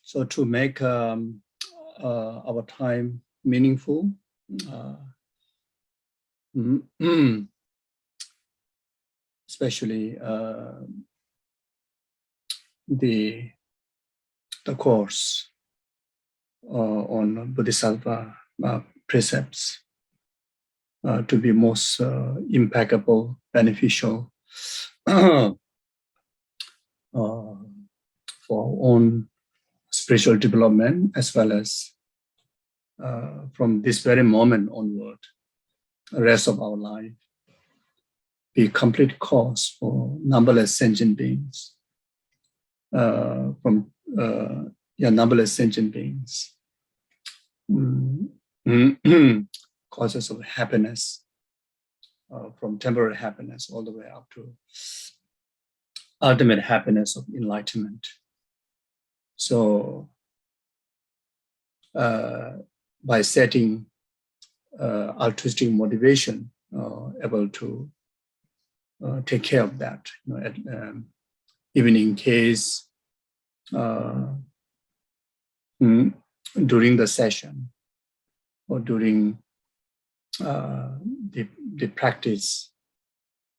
So to make our time meaningful, especially the course on Bodhisattva precepts to be most impeccable, beneficial for our own spiritual development, as well as from this very moment onward, the rest of our life, be complete course for numberless sentient beings, numberless sentient beings, causes of happiness, from temporary happiness all the way up to ultimate happiness of enlightenment. So by setting altruistic motivation, able to take care of that, even in case during the session or during the practice,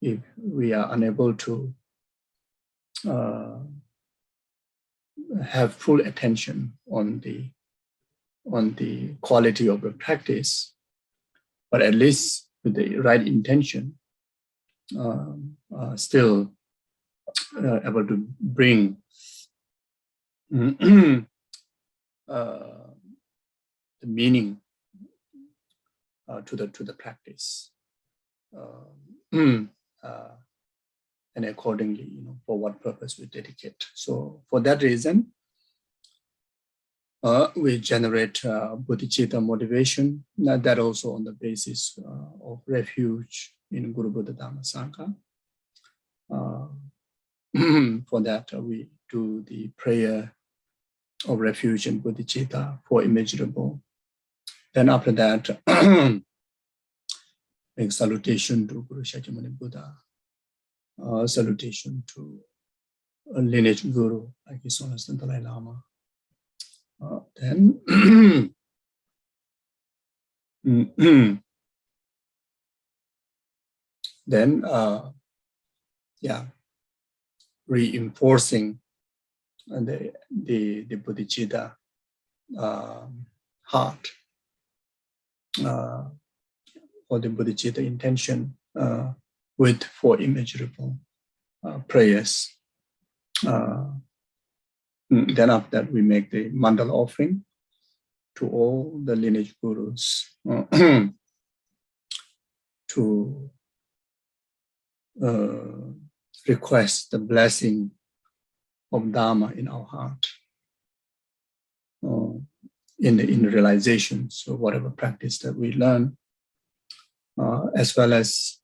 if we are unable to have full attention on the quality of the practice, but at least with the right intention, still able to bring the meaning to the practice, and accordingly, for what purpose we dedicate. So for that reason, we generate bodhicitta motivation. That also on the basis of refuge in Guru Buddha Dhamma Sangha. For that, we do the prayer of refuge in bodhicitta for immeasurable. Then after that, make salutation to Guru Shakyamuni Buddha, salutation to a lineage guru like His Holiness the Dalai Lama. Then reinforcing the bodhicitta heart, or the bodhicitta intention with four immeasurable prayers. Then after that, we make the mandala offering to all the lineage gurus to request the blessing of Dharma in our heart, in the realization. So whatever practice that we learn, as well as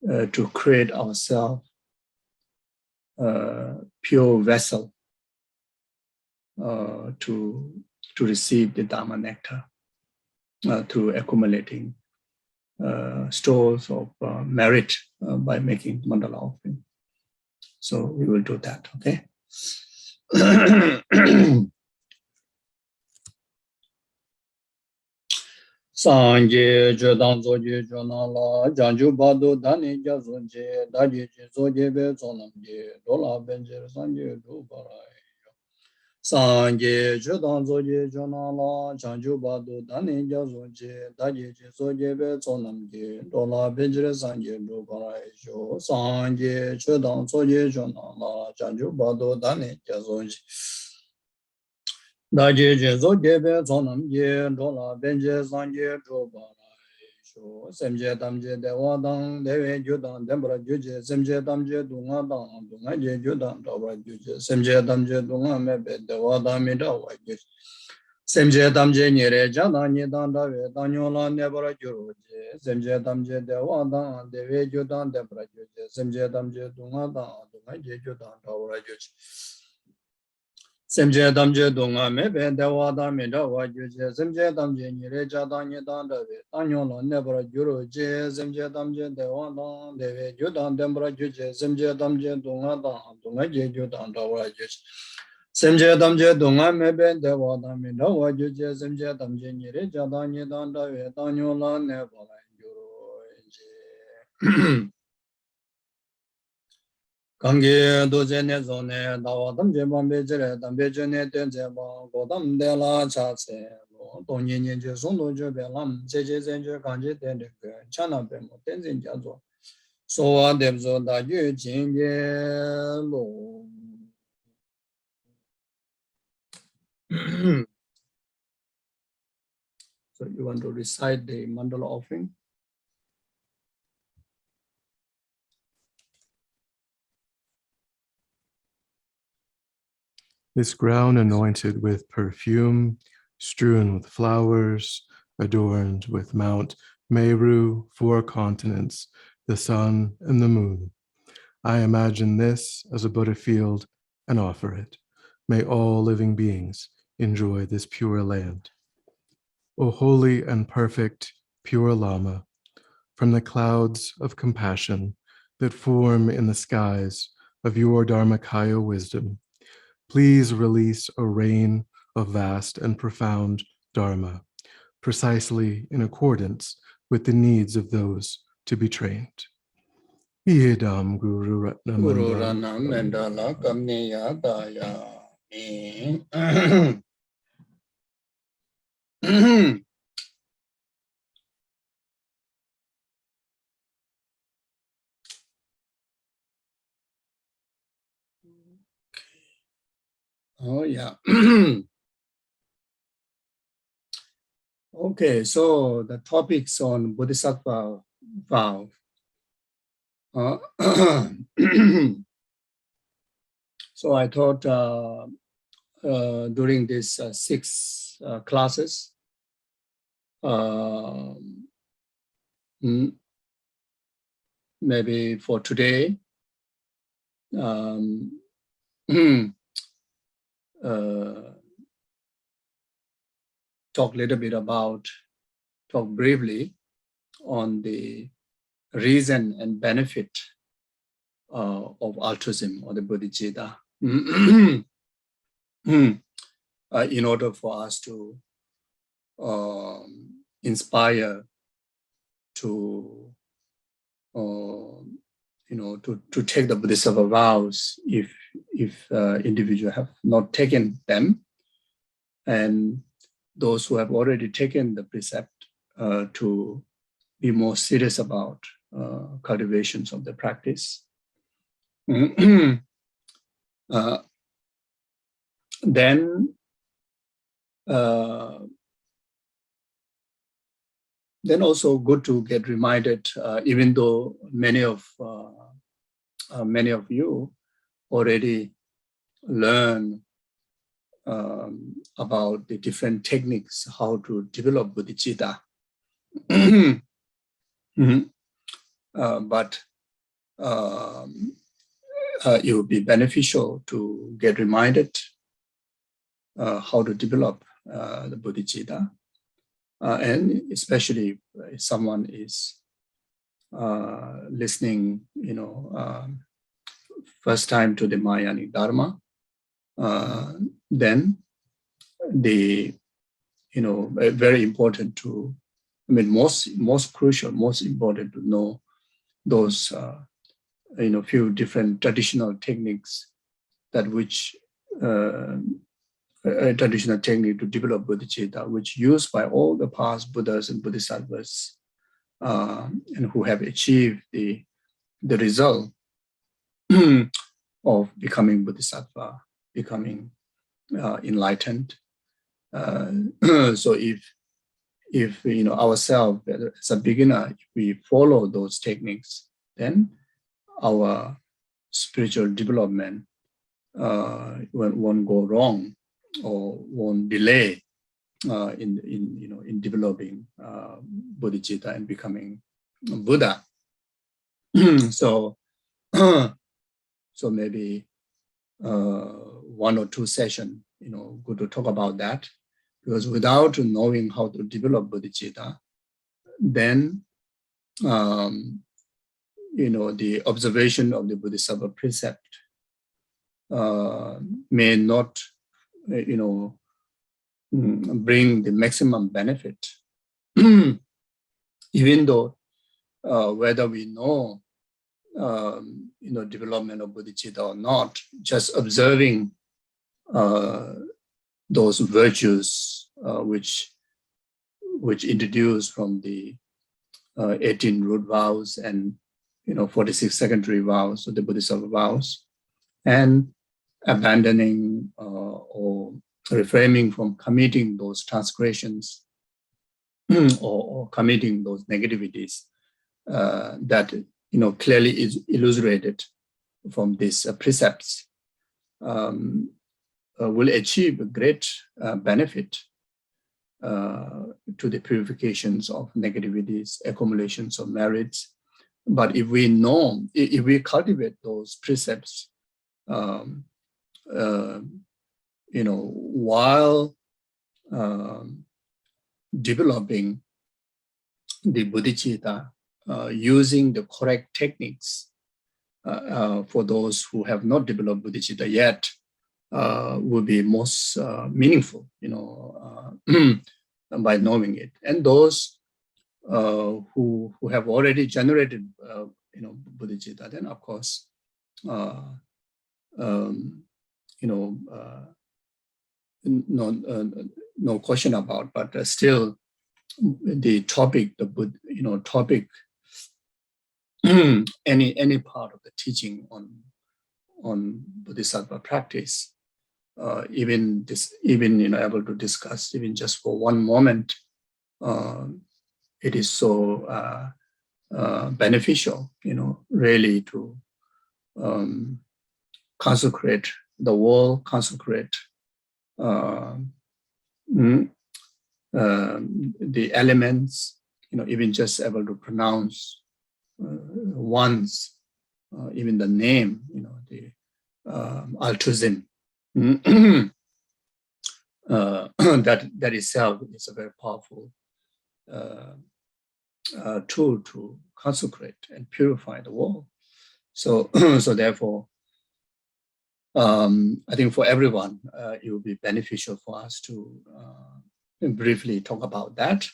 to create ourselves pure vessel to receive the Dharma nectar through accumulating stores of merit by making mandala offering. So we will do that, okay? Sanje Jodang Zoji Jonala, Janju Badu Dani Jazunje, Daji Zoje Bezonamje, Dola Benjer Sanje Dubarai. Sanje Jodang Zoji Jonala, Janju Badu Dani Jazunje, Daji Zoje Bezonamje, Dola Benjer Sanje Dubarai. Sanje Jodang Zoji Jonala, Janju Badu Dani Jazunje. Daji Zoje Bezonamje, Dola Benjer Sanje Dubarai. Semje Damje Dewadang, Deve Judan, Dembra Juje, Semje Damje Dunga Dang, Dunga Je Judan, Dava Juje, Semje Damje Dunga Mebe, Dewada Midawa Juj. Semje Damje Nire Jana Nidan Dave, Danyola Nebra Juruje, Semje Damje Dewadang, Deve Judan, Dembra Juje, Semje Damje Dunga Dang, Dunga Je Judan, Dava Juj. Semje Damje Dunga Mebe, Dewada Midawa Juj, Semje Damje Nire Jada Nidan Dave, Danyola Nebra Juruje, Semje Damje Dewadang, Deve Judan, Dembra Juje, Semje Damje Dunga Dang, Dunga Je Judan, Dava Juj. Semje damje dunga mebe dewa dami dawa juje semje damje nyere jada nyedan dawe danyo la ne bala yoro enje. Kange doje ne zone dawa damje bambe jere dambe jene tenze ba godam de la cha se lo donye nye je son do je be lam je je zen je kanje ten de ke chana be mo tenzin ja zo so wa de zo da yu jin ye lo. So you want to recite the mandala offering? This ground anointed with perfume, strewn with flowers, adorned with Mount Meru, 4 continents, the sun and the moon. I imagine this as a Buddha field and offer it. May all living beings enjoy this pure land. O holy and perfect pure Lama, from the clouds of compassion that form in the skies of your Dharmakaya wisdom, please release a rain of vast and profound Dharma, precisely in accordance with the needs of those to be trained. Yedam Guru Ratna Guru Mandala. Rana Mandala Kamniya Daya. Oh yeah. Okay, so the topics on Bodhisattva vow. So I thought during these 6 classes, maybe for today, talk a little bit about, talk briefly on the reason and benefit of altruism or the Bodhichitta in order for us to inspire to to take the Bodhisattva vows if individuals have not taken them, and those who have already taken the precept to be more serious about cultivations of the practice. Then also good to get reminded, even though many of you already learn about the different techniques how to develop bodhicitta. But it would be beneficial to get reminded how to develop the bodhicitta, and especially if someone is listening, first time to the Mahayanic Dharma, then very important to, most crucial, most important to know those, few different traditional techniques that which a traditional technique to develop bodhicitta, which used by all the past Buddhas and Bodhisattvas, and who have achieved the result of becoming Bodhisattva, becoming enlightened. So if ourselves as a beginner, if we follow those techniques, then our spiritual development won't go wrong or won't delay in developing bodhicitta and becoming Buddha. So maybe 1 or 2 sessions, good to talk about that, because without knowing how to develop bodhicitta, then the observation of the Bodhisattva precept may not, bring the maximum benefit, even though whether we know, development of bodhicitta or not, just observing those virtues which introduced from the 18 root vows and 46 secondary vows, or the Bodhisattva vows, and abandoning or refraining from committing those transgressions or committing those negativities that clearly is illustrated from these precepts, will achieve a great benefit to the purifications of negativities, accumulations of merits. But if we know, if we cultivate those precepts, while developing the bodhicitta, using the correct techniques for those who have not developed bodhicitta yet, will be most meaningful, by knowing it. And those who have already generated, bodhicitta, then of course, no question about. But still, the topic, any part of the teaching on bodhisattva practice, even able to discuss even just for one moment, it is so beneficial, really, to consecrate the world, consecrate the elements, even just able to pronounce once, even the name, the altruism. That itself is a very powerful tool to consecrate and purify the world. So therefore, I think for everyone, it will be beneficial for us to briefly talk about that.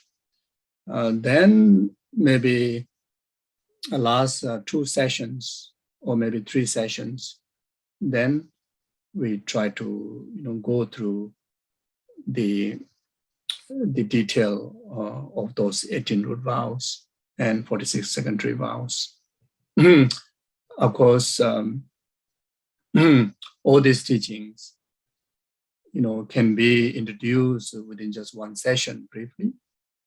Then maybe the last 2 sessions or maybe 3 sessions, then we try to go through the detail of those 18 root vows and 46 secondary vows. Of course, all these teachings, can be introduced within just 1 session briefly,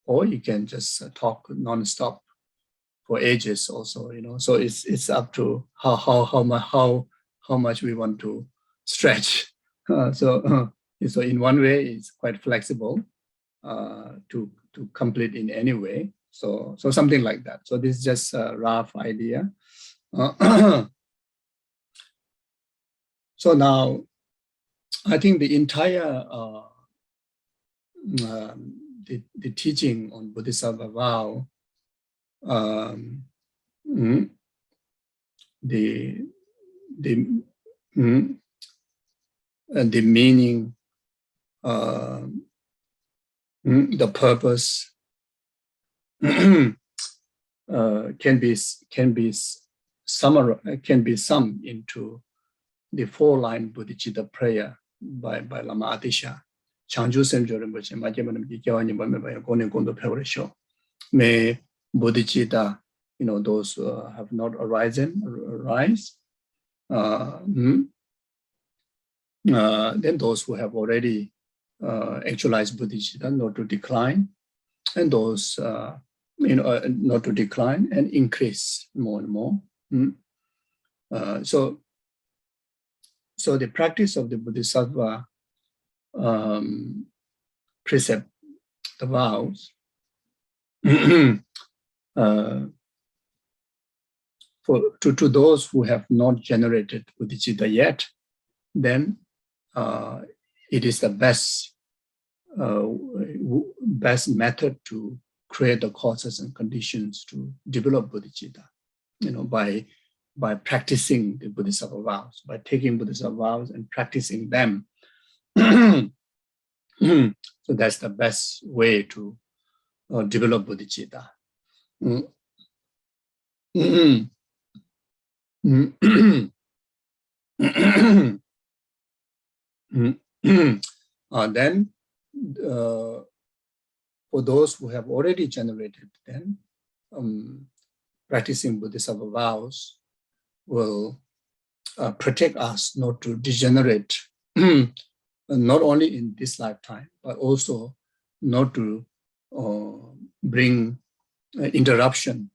or you can just talk non-stop for ages also, So it's up to how much we want to stretch. So in one way, it's quite flexible to complete in any way. So something like that. So this is just a rough idea. So now, I think the entire the teaching on Bodhisattva vow, the meaning, the purpose can be summed into the 4-line Bodhicitta prayer by Lama Atisha. May Bodhicitta, those who have not arisen, arise. Then those who have already actualized bodhicitta not to decline, and those not to decline and increase more and more. So the practice of the Bodhisattva precept, the vows, to those who have not generated bodhicitta yet, then it is the best method to create the causes and conditions to develop bodhicitta, by by practicing the Bodhisattva vows, by taking Bodhisattva vows and practicing them. So that's the best way to develop bodhicitta. Then, for those who have already generated, then practicing Bodhisattva vows will protect us not to degenerate, not only in this lifetime, but also not to bring interruption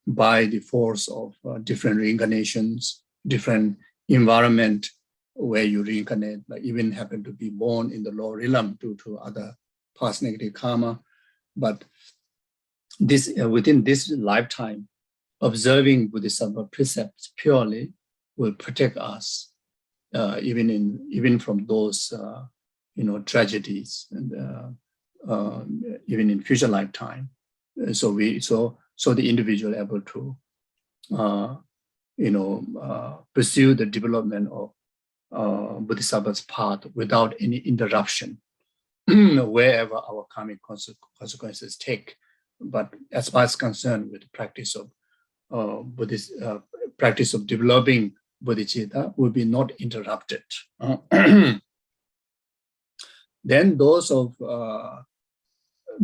by the force of different reincarnations, different environment where you reincarnate, like even happen to be born in the lower realm due to other past negative karma. But this within this lifetime, observing Bodhisattva precepts purely will protect us, even from those tragedies, and even in future lifetime. So the individual able to pursue the development of Bodhisattva's path without any interruption, wherever our karmic consequences take. But as far as concerned with the practice of practice of developing bodhicitta will be not interrupted. Then those of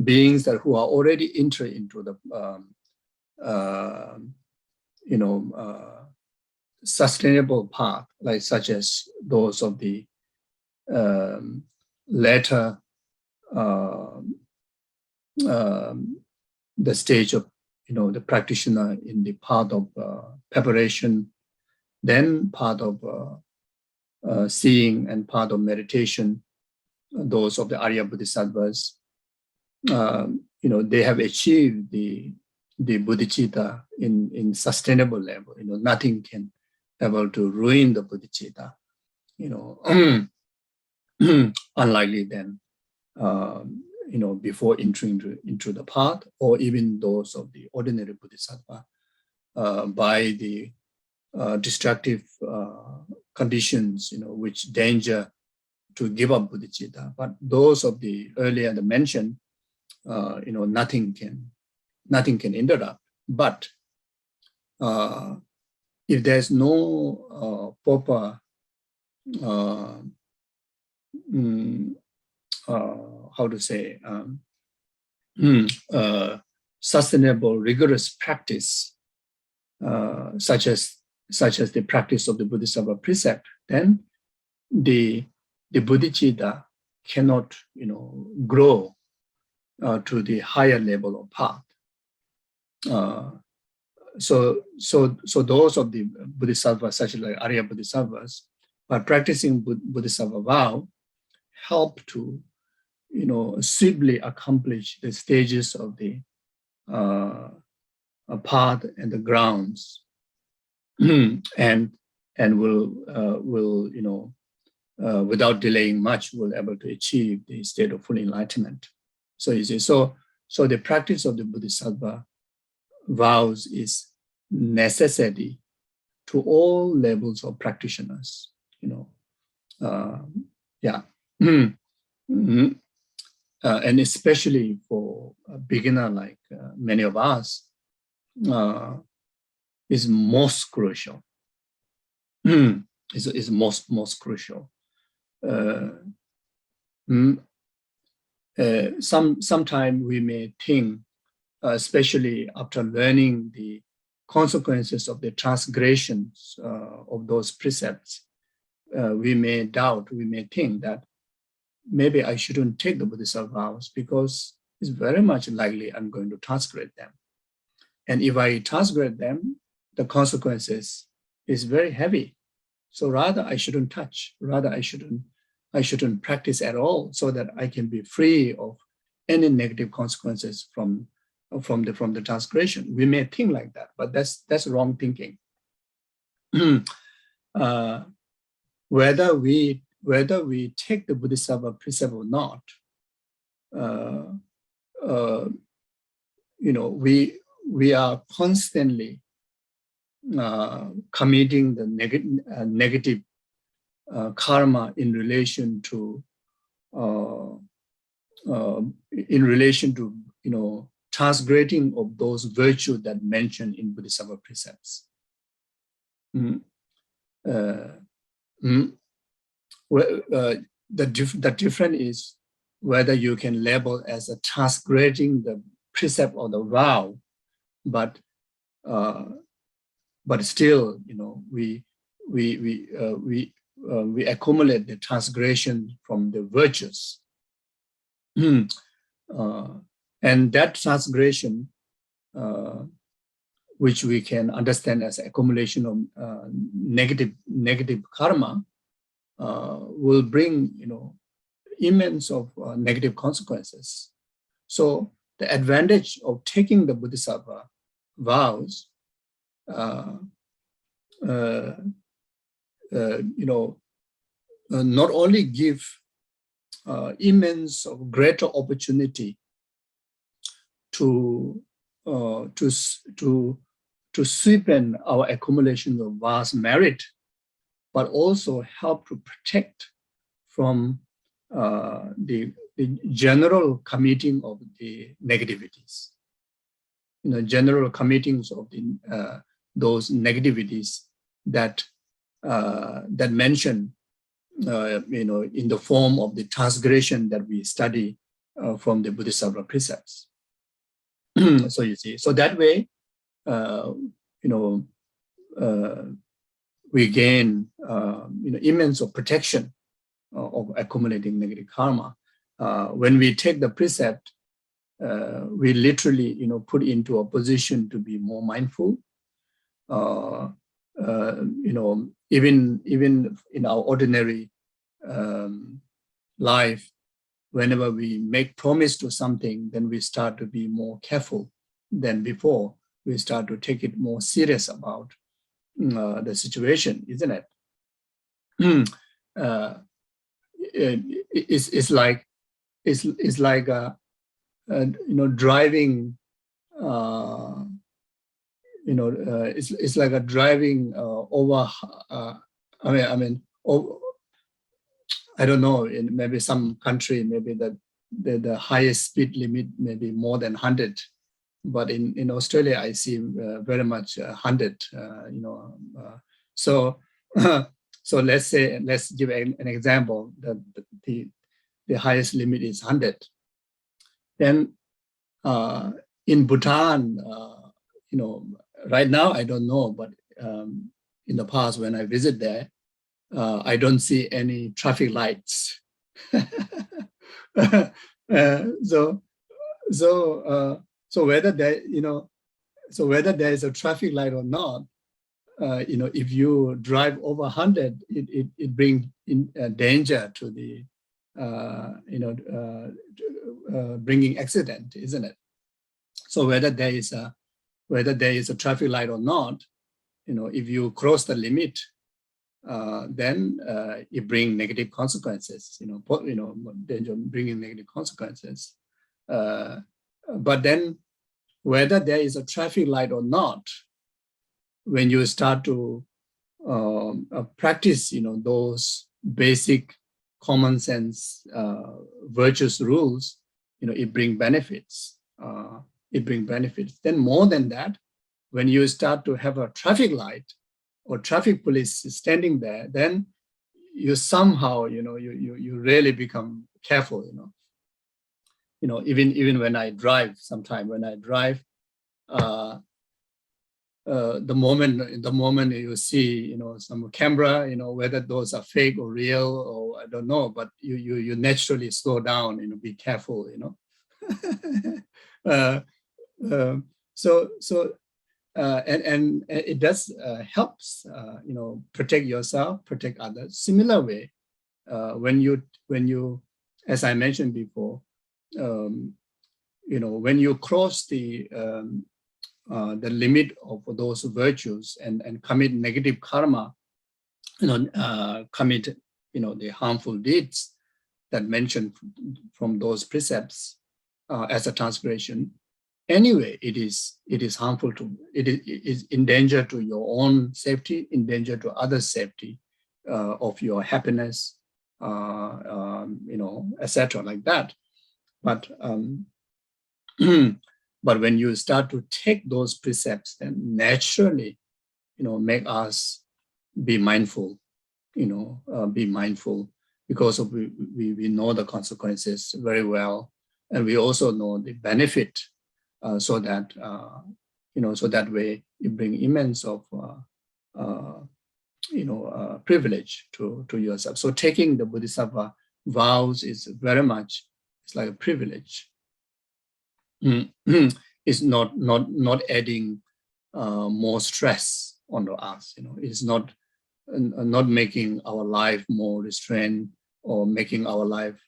beings who are already entering into the sustainable path, like such as those of the later the stage of the practitioner in the path of preparation, then part of seeing and part of meditation, those of the Arya Bodhisattvas, they have achieved the bodhicitta in sustainable level. Nothing can able to ruin the bodhicitta. Unlikely then, before entering into the path, or even those of the ordinary bodhisattva, by the destructive conditions, which danger to give up bodhicitta. But those of the earlier mentioned, nothing can interrupt. But if there's no proper sustainable, rigorous practice, such as the practice of the Bodhisattva precept, then the bodhicitta cannot, grow to the higher level of path. So those of the Bodhisattvas, such as like Arya Bodhisattvas, by practicing Bodhisattva vow, help to, swiftly accomplish the stages of the path and the grounds, and will without delaying much, will able to achieve the state of full enlightenment. So you see, so the practice of the Bodhisattva vows is necessity to all levels of practitioners. And especially for a beginner like many of us, is most crucial. Is most crucial. Sometime we may think, especially after learning the consequences of the transgressions of those precepts, we may doubt, we may think that maybe I shouldn't take the Bodhisattva vows because it's very much likely I'm going to transgress them. And if I transgress them, the consequences is very heavy. So rather I shouldn't touch, rather I shouldn't practice at all, so that I can be free of any negative consequences from the transgression. We may think like that, but that's wrong thinking. Whether we take the Bodhisattva precept or not, we are constantly committing the negative karma in relation to transgressing of those virtues that mentioned in Bodhisattva precepts. The difference is whether you can label as a transgressing the precept or the vow, but still, we accumulate the transgression from the virtues, and that transgression, which we can understand as accumulation of negative karma, will bring immense of negative consequences. So the advantage of taking the Bodhisattva vows, not only give immense of greater opportunity to sweeten our accumulation of vast merit, but also help to protect from the general committing of the negativities. General committings of those negativities that mention, in the form of the transgression that we study from the Bodhisattva precepts. So you see, so that way, we gain, immense of protection of accumulating negative karma. When we take the precept, we literally, put into a position to be more mindful. Even in our ordinary life, whenever we make promise to something, then we start to be more careful than before. We start to take it more serious about the situation, isn't it? It's like driving. It's like a driving over. I don't know. In maybe some country, maybe the highest speed limit may be more than 100. But in Australia, I see very much 100. So let's give an example that the highest limit is 100. Then in Bhutan, right now I don't know, but in the past when I visit there, I don't see any traffic lights. So whether there, whether there is a traffic light or not, if you drive over 100, it brings in danger to the, bringing accident, isn't it? So whether there is a traffic light or not, if you cross the limit, then it brings negative consequences. Danger bringing negative consequences. But then, whether there is a traffic light or not, when you start to practice, those basic common sense virtuous rules, it brings benefits. Then more than that, when you start to have a traffic light or traffic police standing there, then you somehow, you really become careful, even when I drive, the moment you see, some camera, whether those are fake or real, or I don't know, but you naturally slow down, be careful, and it does helps, protect yourself, protect others. Similar way, when you, as I mentioned before, when you cross the limit of those virtues and commit negative karma, commit, the harmful deeds that mentioned from those precepts as a transgression, anyway, it is harmful to, it is in danger to your own safety, in danger to others' safety, of your happiness, etc. like that. But but when you start to take those precepts, then naturally, make us be mindful, because we know the consequences very well, and we also know the benefit, so that so that way you bring immense of privilege to yourself. So taking the Bodhisattva vows is very much, it's like a privilege. It's not adding more stress onto us. It's not making our life more restrained or making our life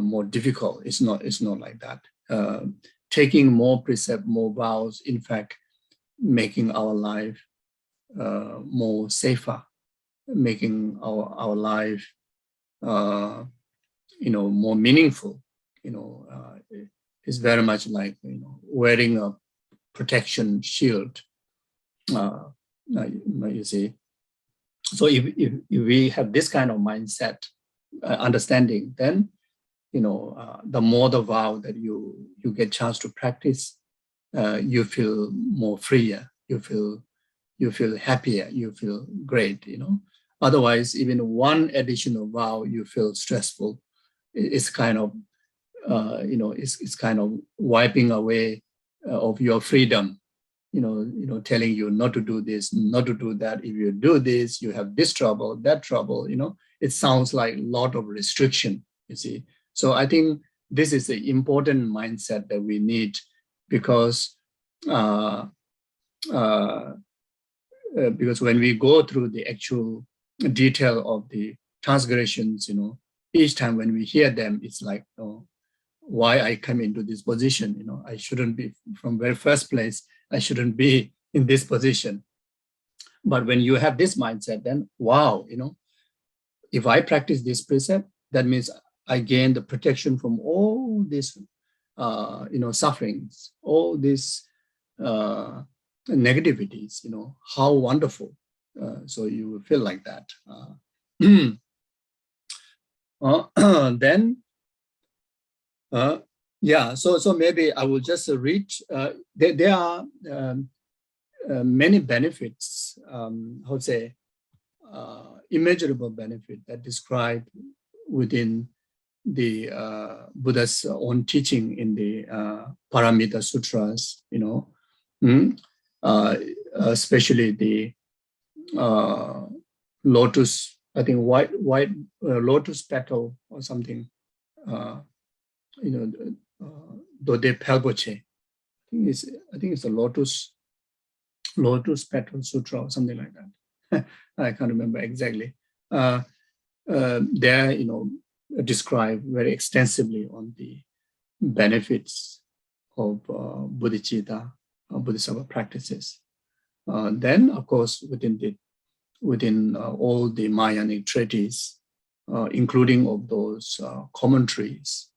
more difficult. It's not like that. Taking more precept, more vows, in fact, making our life more safer, making our life more meaningful. It's very much like wearing a protection shield. You see. So if we have this kind of mindset, understanding, then the more the vow that you get chance to practice, you feel more freer, you feel happier, you feel great. Otherwise, even one additional vow, you feel stressful. It's kind of it's kind of wiping away of your freedom. Telling you not to do this, not to do that. If you do this, you have this trouble, that trouble. It sounds like a lot of restriction. You see. So I think this is the important mindset that we need, because when we go through the actual detail of the transgressions, each time when we hear them, it's like, why I come into this position? I shouldn't be, from very first place, I shouldn't be in this position. But when you have this mindset, then wow, if I practice this precept, that means I gain the protection from all these, sufferings, all these negativities. How wonderful! So you will feel like that. Then, yeah. So maybe I will just read. There are many benefits. How to say? Immeasurable benefit that described within the Buddha's own teaching in the Paramita Sutras, especially the lotus, I think white lotus petal or something, Dode Pelgoche. I think it's a lotus petal sutra or something like that. I can't remember exactly. There, describe very extensively on the benefits of bodhicitta, Bodhisattva practices. Then, of course, within all the Mahayanic treatises, including of those commentaries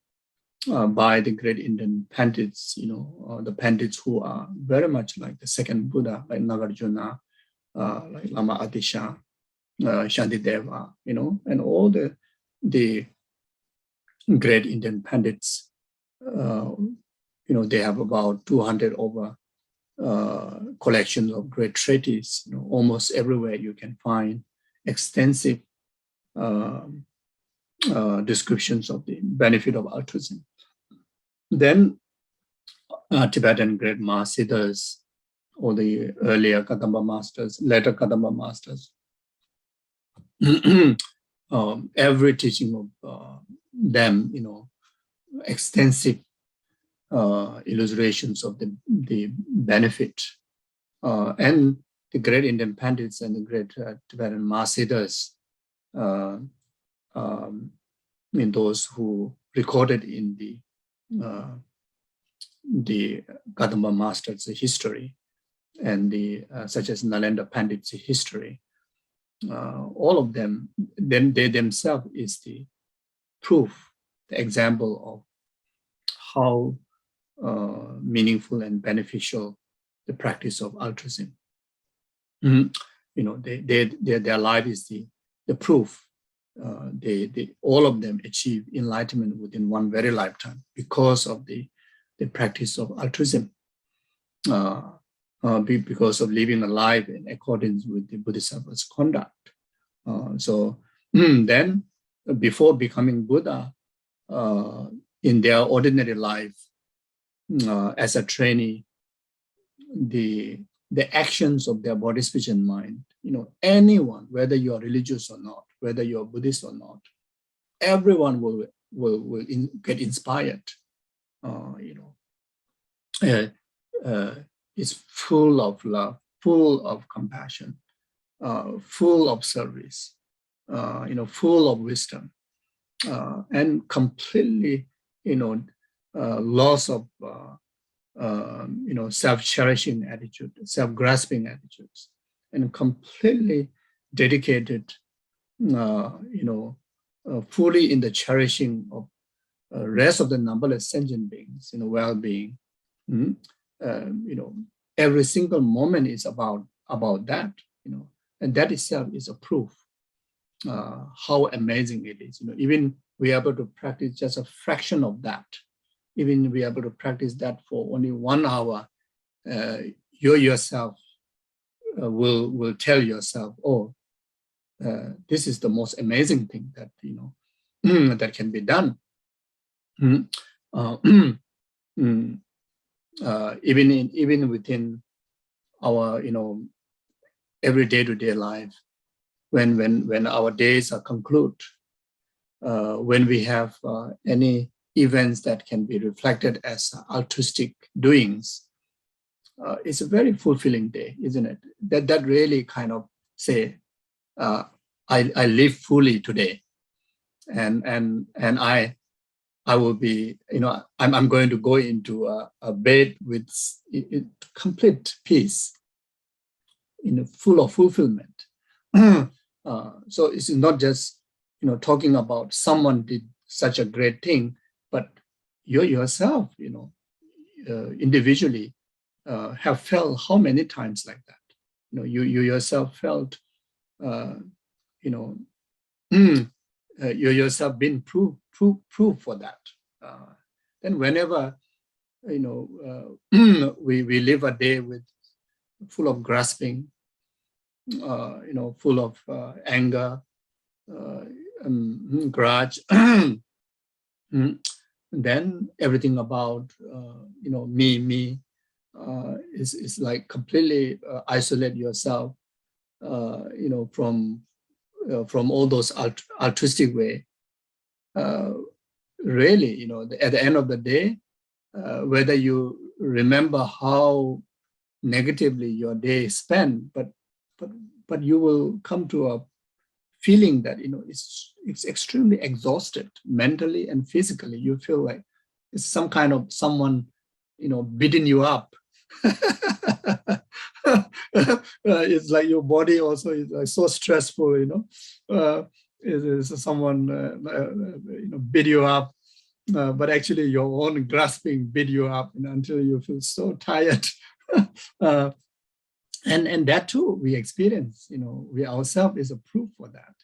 by the great Indian Pandits, the Pandits who are very much like the second Buddha, like Nagarjuna, like Lama Atisha, Shantideva, and all the great Indian Pandits. They have about 200 over collections of great treatises. Almost everywhere you can find extensive descriptions of the benefit of altruism. Then Tibetan great Mahasiddhas, or the earlier Kadamba masters, later Kadamba masters, every teaching of them, extensive illustrations of the benefit, and the great Indian Pandits and the great Tibetan Mahasiddhas, those who recorded in the Kadamba masters' history, and the such as Nalanda Pandit's history, all of them, then they themselves is the proof the example of how meaningful and beneficial the practice of altruism. Their life is the proof. All of them achieve enlightenment within one very lifetime because of the practice of altruism, because of living a life in accordance with the Bodhisattva's conduct. Then, before becoming Buddha, in their ordinary life, as a trainee, the actions of their body, speech, and mind, anyone, whether you are religious or not, whether you are Buddhist or not, everyone will get inspired. It's full of love, full of compassion, full of service, full of wisdom, and completely, loss of self-cherishing attitude, self-grasping attitudes, and completely dedicated, fully in the cherishing of rest of the numberless sentient beings, well-being. Every single moment is about that, and that itself is a proof how amazing it is. Even we are able to practice just a fraction of that. Even we are able to practice that for only 1 hour, you yourself will tell yourself, oh, this is the most amazing thing that that can be done. Even within our every day-to-day life, when our days are concluded, when we have any events that can be reflected as altruistic doings, it's a very fulfilling day, isn't it? That really kind of say, I live fully today, and I will be, I'm going to go into a bed with complete peace, full of fulfillment. So it's not just, talking about someone did such a great thing, but you yourself, individually have felt how many times like that. You yourself felt, you yourself been proof for that. Then whenever, we live a day with full of grasping, full of anger, grudge, then everything about, me, is like completely isolate yourself, from all those altruistic way. Really, at the end of the day, whether you remember how negatively your day is spent, but you will come to a feeling that it's extremely exhausted mentally and physically. You feel like it's some kind of someone beating you up. It's like your body also is like so stressful. Is someone beat you up, but actually your own grasping beat you up until you feel so tired. And that too we experience, we ourselves is a proof for that,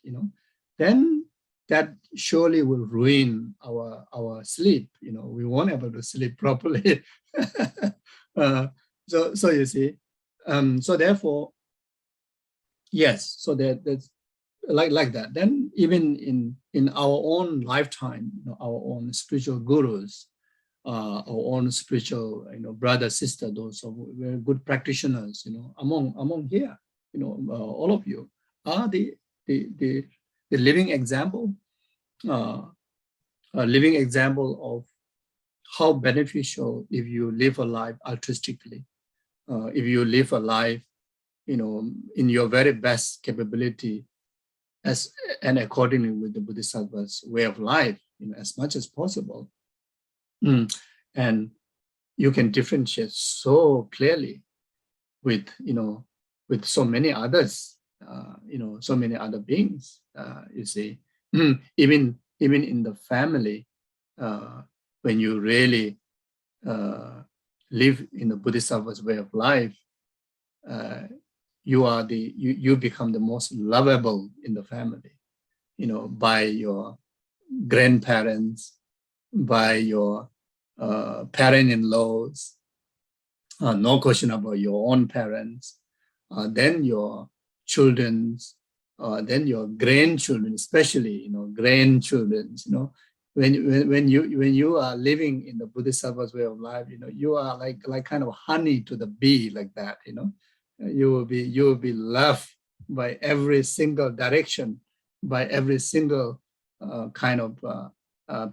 then that surely will ruin our sleep. We won't able to sleep properly. So you see, so therefore, yes, so that's like that. Then even in our own lifetime, our own spiritual gurus, our own spiritual, brother, sister, those are very good practitioners, among here, all of you are the living example, a living example of how beneficial if you live a life altruistically, if you live a life, in your very best capability, and accordingly with the Bodhisattva's way of life, as much as possible. And you can differentiate so clearly with so many others, so many other beings. You see, even in the family, when you really live in the Bodhisattva's way of life, you become the most lovable in the family, by your grandparents, by your parent-in-laws, no question about your own parents, then your children's, then your grandchildren, especially, grandchildren, when you are living in the Bodhisattva's way of life, you are like kind of honey to the bee, like that, you will be loved by every single direction, by every single kind of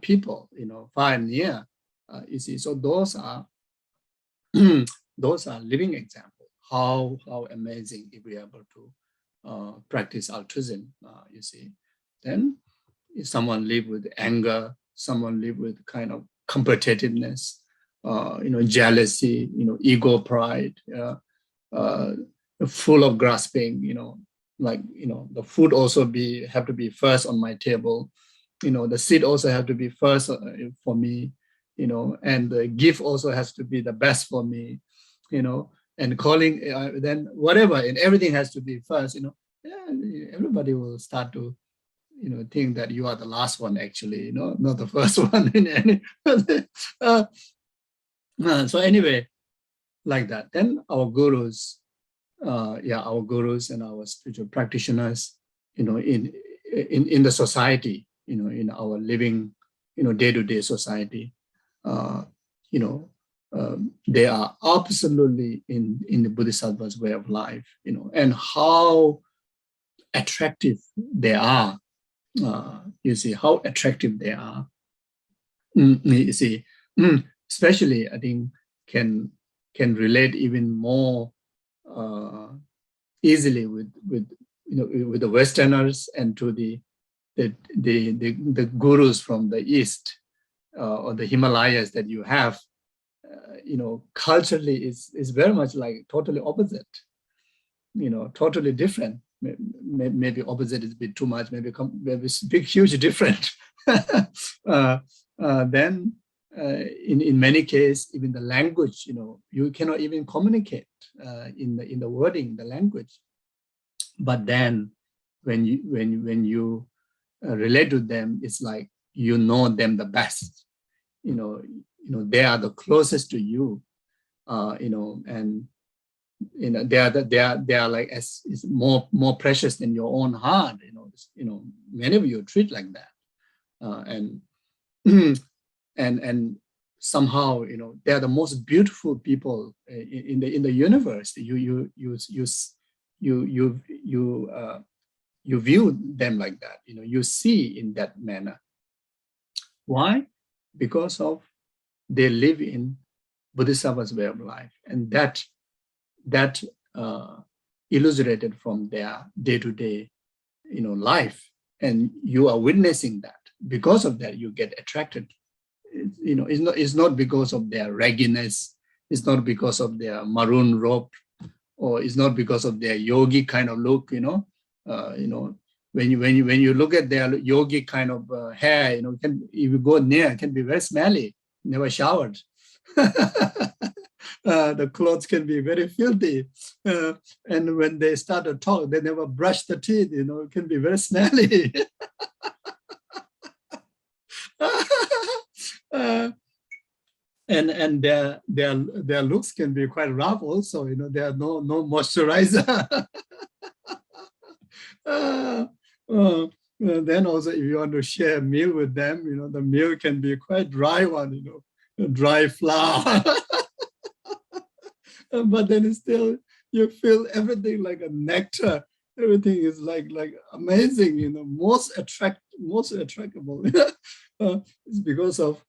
people, far and near. You see, so those are those are living examples. How amazing if we are able to practice altruism. You see, then if someone live with anger, someone live with kind of competitiveness, jealousy, ego, pride, full of grasping, the food also have to be first on my table, the seat also have to be first for me, and the gift also has to be the best for me, and calling, then whatever, and everything has to be first, everybody will start to, think that you are the last one, actually, not the first one in any. So anyway, like that. Then our gurus, our gurus and our spiritual practitioners, in the society, in our living, day-to-day society, they are absolutely in the Bodhisattva's way of life, and how attractive they are. You see how attractive they are. You see, especially I think can relate even more easily with the Westerners and to the gurus from the East or the Himalayas that you have. Culturally is very much like totally opposite. Totally different. Maybe opposite is a bit too much. Maybe big, huge different. Then in many cases, even the language, you cannot even communicate in the wording, the language. But then when you relate to them, it's like you know them the best. They are the closest to you. And they are like is more precious than your own heart. Many of you treat like that, and somehow they are the most beautiful people in the universe. You view them like that. You see in that manner. Why? Because of they live in Bodhisattva's way of life, and that illustrated from their day-to-day life, and you are witnessing that. Because of that, you get attracted. It's not because of their ragginess, it's not because of their maroon robe, or it's not because of their yogi kind of look. When you look at their yogi kind of hair, if you go near, it can be very smelly, never showered. The clothes can be very filthy, and when they start to talk, they never brush the teeth. It can be very smelly. And their looks can be quite rough also. There are no moisturizer. Then also, if you want to share a meal with them, the meal can be quite dry one. Dry flour. But then still you feel everything like a nectar. Everything is like amazing, most attractable. It's because of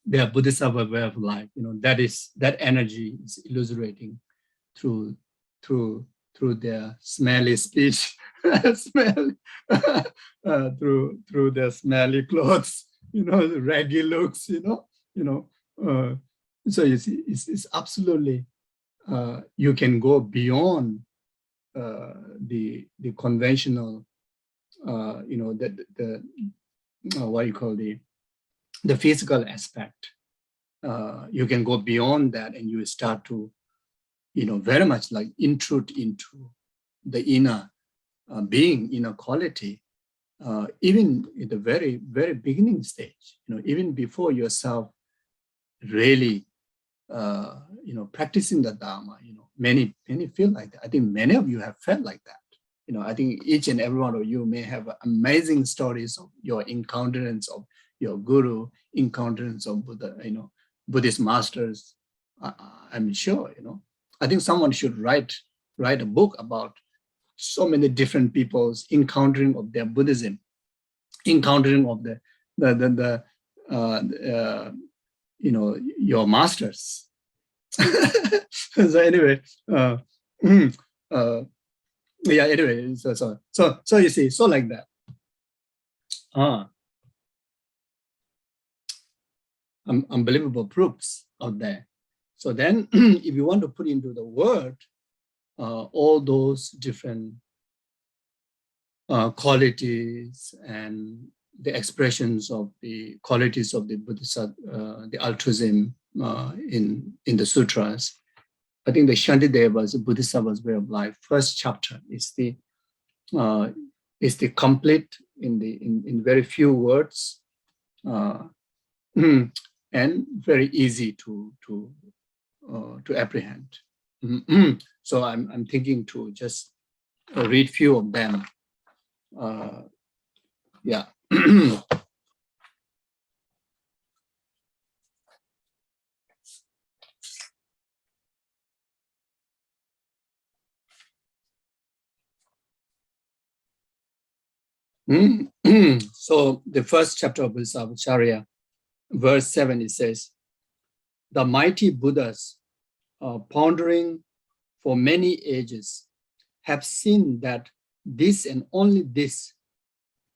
their Bodhisattva way of life. That energy is illustrating through their smelly speech, through their smelly clothes, raggy looks, so you see, it's absolutely. You can go beyond the conventional, what you call the the physical aspect. You can go beyond that, and you start to, very much like intrude into the inner being, inner quality, even in the very, very beginning stage, even before yourself really, practicing the Dharma, many feel like that. I think many of you have felt like that. I think each and every one of you may have amazing stories of your encounters of your guru, encounters of Buddha, Buddhist masters. I'm sure, I think someone should write a book about so many different people's encountering of their Buddhism, encountering of your masters. So anyway, anyway, so you see, so like that. Unbelievable proofs out there. So then, if you want to put into the word all those different qualities and the expressions of the qualities of the Bodhisattva, the altruism in the sutras, I think the Shantideva's Bodhisattva's way of life, first chapter is the complete in very few words, and very easy to apprehend. So I'm thinking to just read few of them. Yeah. So the first chapter of Bodhisattva, verse 7, it says, the mighty Buddhas, pondering for many ages, have seen that this and only this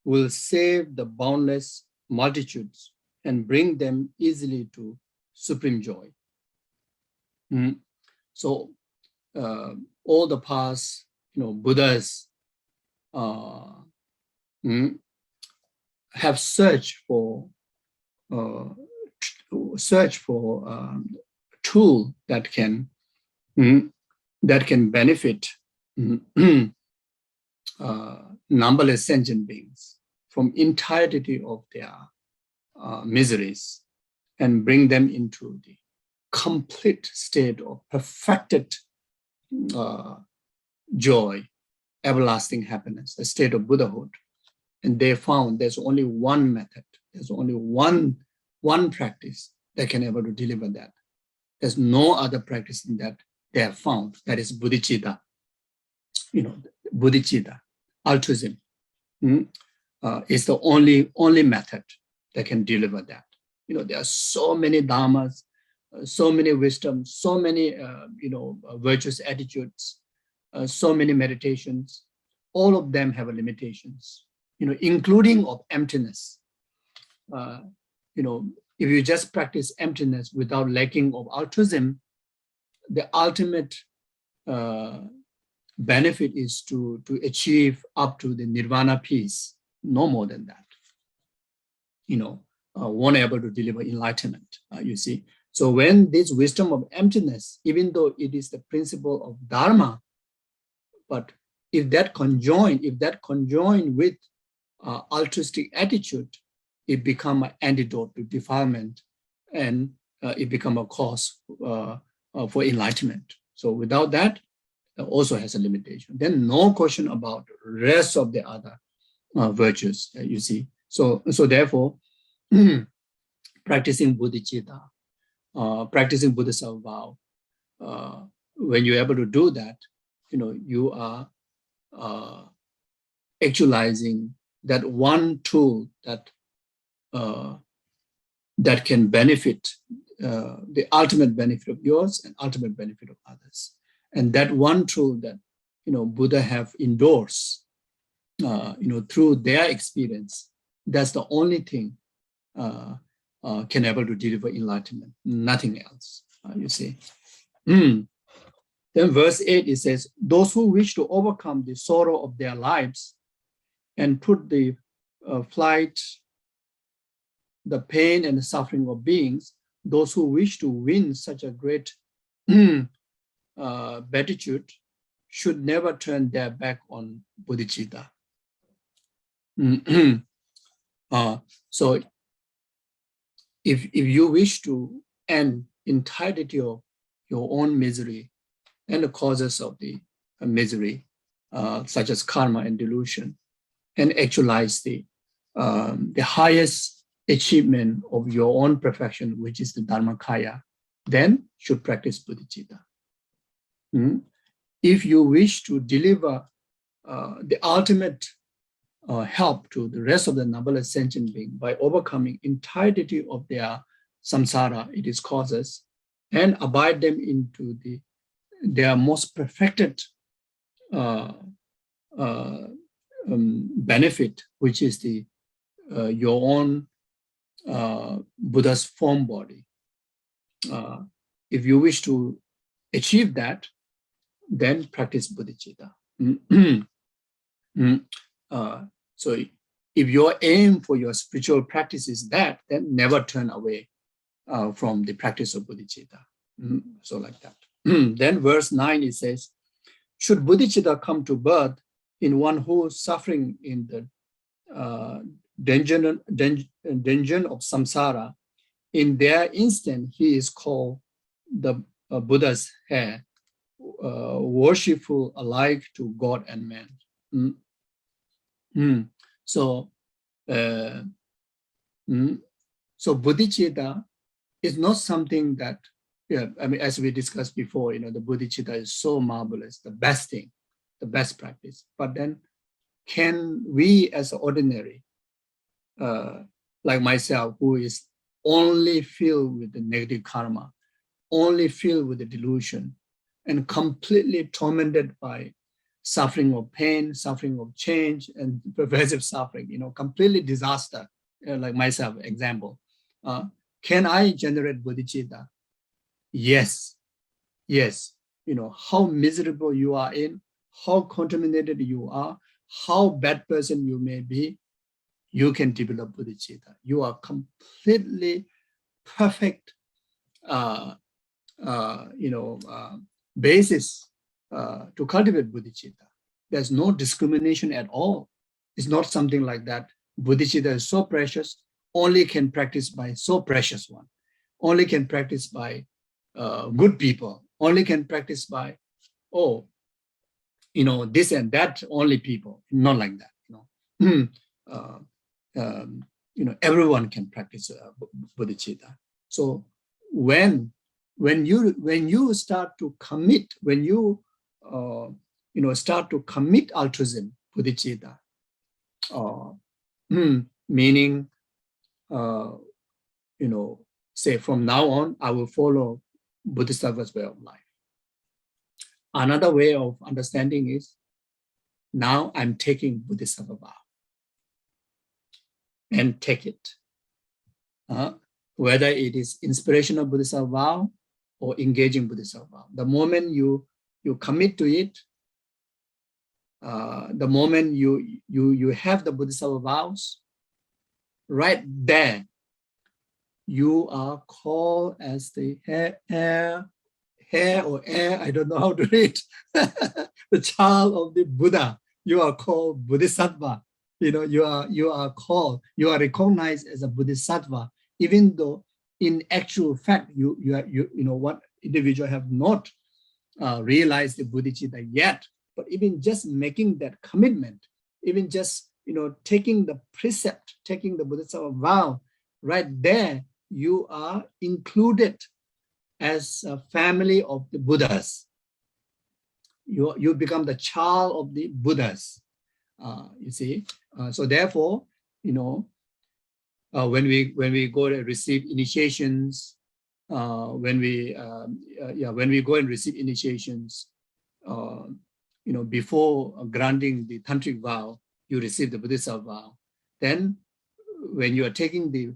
will save the boundless multitudes and bring them easily to supreme joy. So all the past, Buddhas have searched for tool that can benefit numberless sentient beings from entirety of their miseries and bring them into the complete state of perfected joy, everlasting happiness, the state of Buddhahood. And they found there's only one method, there's only one practice that can able to deliver that. There's no other practice in that they have found. That is Bodhichitta. Bodhichitta, altruism, is the only method that can deliver that. There are so many dharmas, so many wisdom, so many virtuous attitudes, so many meditations. All of them have limitations, including of emptiness. If you just practice emptiness without lacking of altruism, the ultimate benefit is to achieve up to the nirvana peace, no more than that. Won't able to deliver enlightenment, you see. So when this wisdom of emptiness, even though it is the principle of Dharma, but if that conjoined with altruistic attitude, it become an antidote to defilement, and it become a cause for enlightenment. So without that, it also has a limitation. Then no question about rest of the other virtues, you see. So therefore, practicing bodhicitta, practicing Bodhisattva vow, when you're able to do that, you are actualizing that one tool that can benefit, the ultimate benefit of yours and ultimate benefit of others. And that one tool that, Buddha have endorsed, through their experience, that's the only thing can able to deliver enlightenment, nothing else, you see. Then verse 8, it says, those who wish to overcome the sorrow of their lives and put the flight the pain and the suffering of beings, those who wish to win such a great beatitude should never turn their back on bodhicitta. So if you wish to end entirety of your own misery and the causes of the misery, such as karma and delusion, and actualize the highest achievement of your own perfection, which is the Dharmakaya, then should practice bodhicitta. If you wish to deliver the ultimate help to the rest of the noble sentient being by overcoming entirety of their samsara, it is causes, and abide them into their most perfected benefit, which is the your own Buddha's form body. If you wish to achieve that, then practice bodhicitta. So if your aim for your spiritual practice is that, then never turn away from the practice of bodhicitta. So like that. Then verse 9, it says, should bodhicitta come to birth in one who is suffering in the dungeon of samsara, in their instant he is called the Buddha's heir, worshipful alike to God and man. So bodhicitta is not something that, as we discussed before, the bodhicitta is so marvelous, the best thing, the best practice. But then, can we as ordinary, like myself, who is only filled with the negative karma, only filled with the delusion, and completely tormented by suffering of pain, suffering of change, and pervasive suffering, completely disaster, like myself, example. Can I generate bodhicitta? Yes. How miserable you are in, how contaminated you are, how bad person you may be, you can develop bodhicitta. You are completely perfect, basis to cultivate bodhicitta. There's no discrimination at all. It's not something like that. Bodhicitta is so precious, only can practice by so precious one, only can practice by good people, only can practice by, this and that only people, not like that. Everyone can practice bodhicitta. So when you start to commit, when you start to commit altruism, bodhicitta, meaning say from now on I will follow Bodhisattva's way of life. Another way of understanding is, now I'm taking Bodhisattva vow, and take it. Whether it is inspirational Bodhisattva vow or engaging Bodhisattva vow. The moment you commit to it, the moment you have the Bodhisattva vows, right there, you are called as the heir, I don't know how to read, the child of the Buddha. You are called Bodhisattva. You are called, you are recognized as a Bodhisattva, even though in actual fact, what individual have not realized the bodhicitta yet, but even just making that commitment, even just, taking the precept, taking the Bodhisattva vow, right there, you are included as a family of the Buddhas. You become the child of the Buddhas. You see, so therefore, when we go to receive initiations, when we go and receive initiations, before granting the tantric vow, you receive the Bodhisattva vow. Then, when you are taking the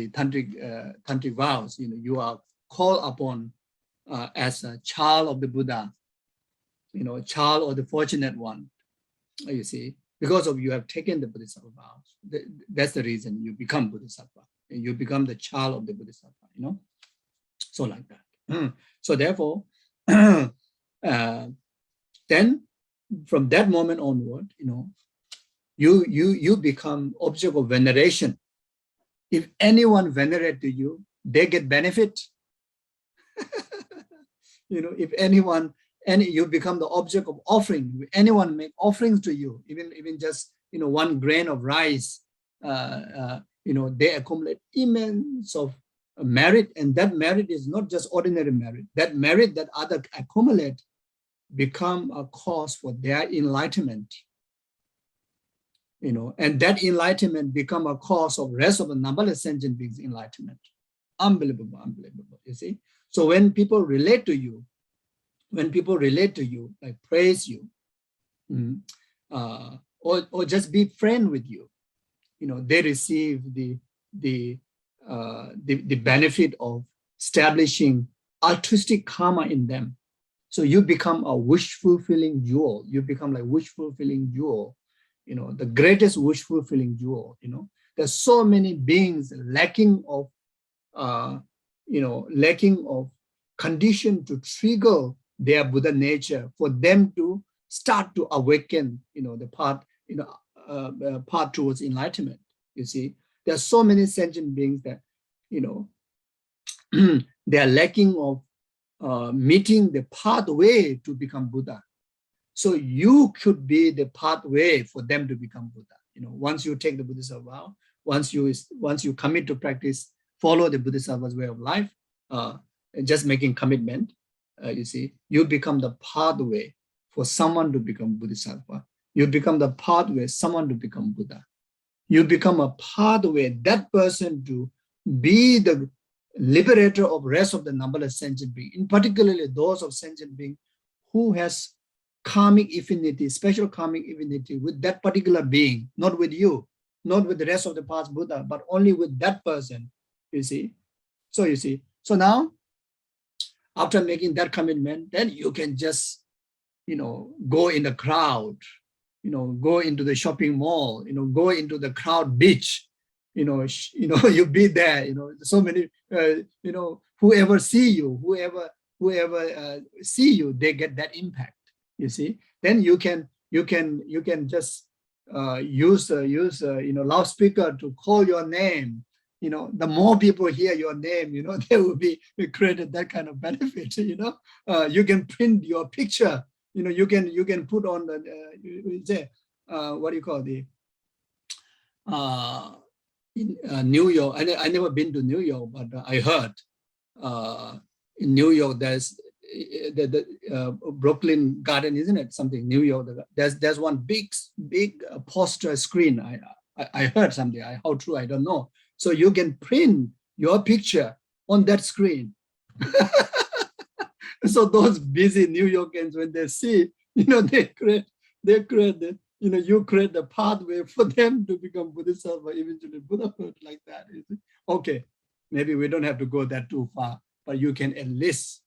tantric vows, you are called upon as a child of the Buddha, child of the fortunate one. You see, because of you have taken the Bodhisattva vows. That's the reason you become Bodhisattva. You become the child of the Bodhisattva, So like that. So therefore, then from that moment onward, you become object of veneration. If anyone venerate to you, they get benefit. If anyone, you become the object of offering. If anyone make offerings to you, even just one grain of rice, they accumulate immense of merit, and that merit is not just ordinary merit. That merit that others accumulate become a cause for their enlightenment. And that enlightenment become a cause of rest of the numberless sentient beings' enlightenment. Unbelievable, unbelievable, you see. So when people relate to you, like praise you, or just be friend with you, they receive the benefit of establishing altruistic karma in them. So you become a wish-fulfilling jewel. You become like wish-fulfilling jewel, the greatest wish-fulfilling jewel. There's so many beings lacking of condition to trigger their Buddha nature for them to start to awaken, the path towards enlightenment. You see, there are so many sentient beings that, they are lacking of meeting the pathway to become Buddha. So you could be the pathway for them to become Buddha. Once you take the Bodhisattva vow, once you commit to practice, follow the Bodhisattva's way of life, just making commitment, you see, you become the pathway for someone to become Bodhisattva. You become the pathway, someone to become Buddha. You become a pathway, that person to be the liberator of rest of the numberless sentient beings, in particularly those of sentient beings who has karmic affinity, special karmic affinity with that particular being, not with you, not with the rest of the past Buddha, but only with that person, you see. So now, after making that commitment, then you can just, go in the crowd, go into the shopping mall, go into the crowd beach, you be there, so many, whoever see you, whoever see you, they get that impact. You see, then you can just use loudspeaker to call your name. The more people hear your name, they will be created that kind of benefit. You can print your picture. You can put on the what do you call in New York. I never been to New York, but I heard in New York there's the Brooklyn Garden, isn't it? Something New York. There's one big poster screen. I heard something. How true I don't know. So you can print your picture on that screen. So those busy New Yorkers, when they see, they create the, you create the pathway for them to become Bodhisattva, eventually Buddhahood, like that. Okay, maybe we don't have to go that too far, but you can at least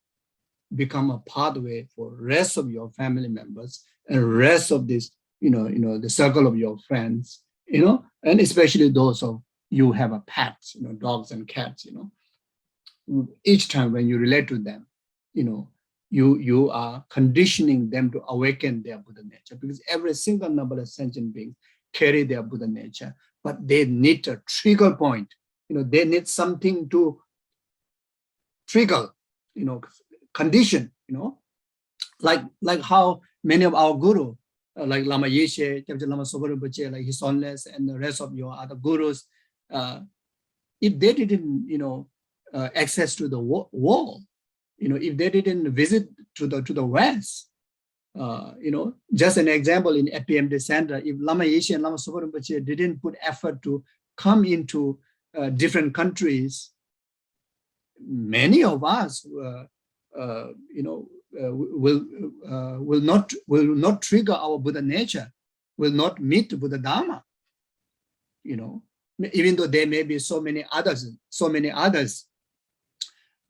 become a pathway for rest of your family members and rest of this, the circle of your friends, and especially those of you have a pet, dogs and cats, each time when you relate to them, you are conditioning them to awaken their Buddha nature, because every single numberless sentient being carry their Buddha nature, but they need a trigger point. They need something to trigger, condition, like how many of our guru, like Lama Yeshe, Lama Sopa, like His Holiness, and the rest of your other gurus, if they didn't, access to the wall, if they didn't visit to the West, just an example in EPMD Center, if Lama Yeshe and Lama Sopa didn't put effort to come into different countries, many of us, will not trigger our Buddha nature, will not meet Buddha Dharma, even though there may be so many others,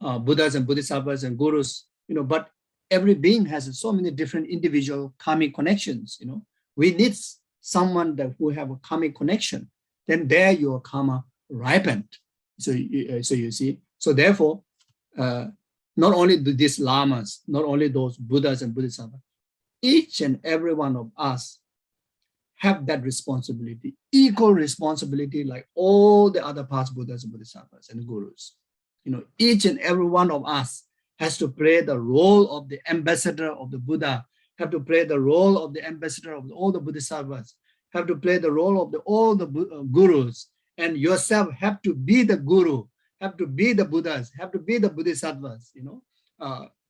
Buddhas and Bodhisattvas and gurus, but every being has so many different individual karmic connections. We need someone who have a karmic connection. Then there your karma ripened. So you see. So therefore, not only these lamas, not only those Buddhas and Bodhisattvas, each and every one of us have that responsibility, equal responsibility, like all the other past Buddhas and Bodhisattvas and gurus. Each and every one of us has to play the role of the ambassador of the Buddha, have to play the role of the ambassador of all the Bodhisattvas, have to play the role of all the gurus, and yourself have to be the guru, have to be the Buddhas, have to be the Bodhisattvas,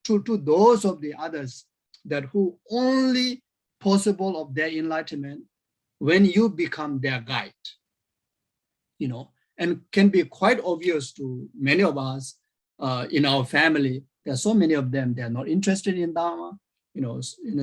to those of the others that who only possible of their enlightenment when you become their guide, and can be quite obvious to many of us in our family. There are so many of them, they are not interested in Dharma,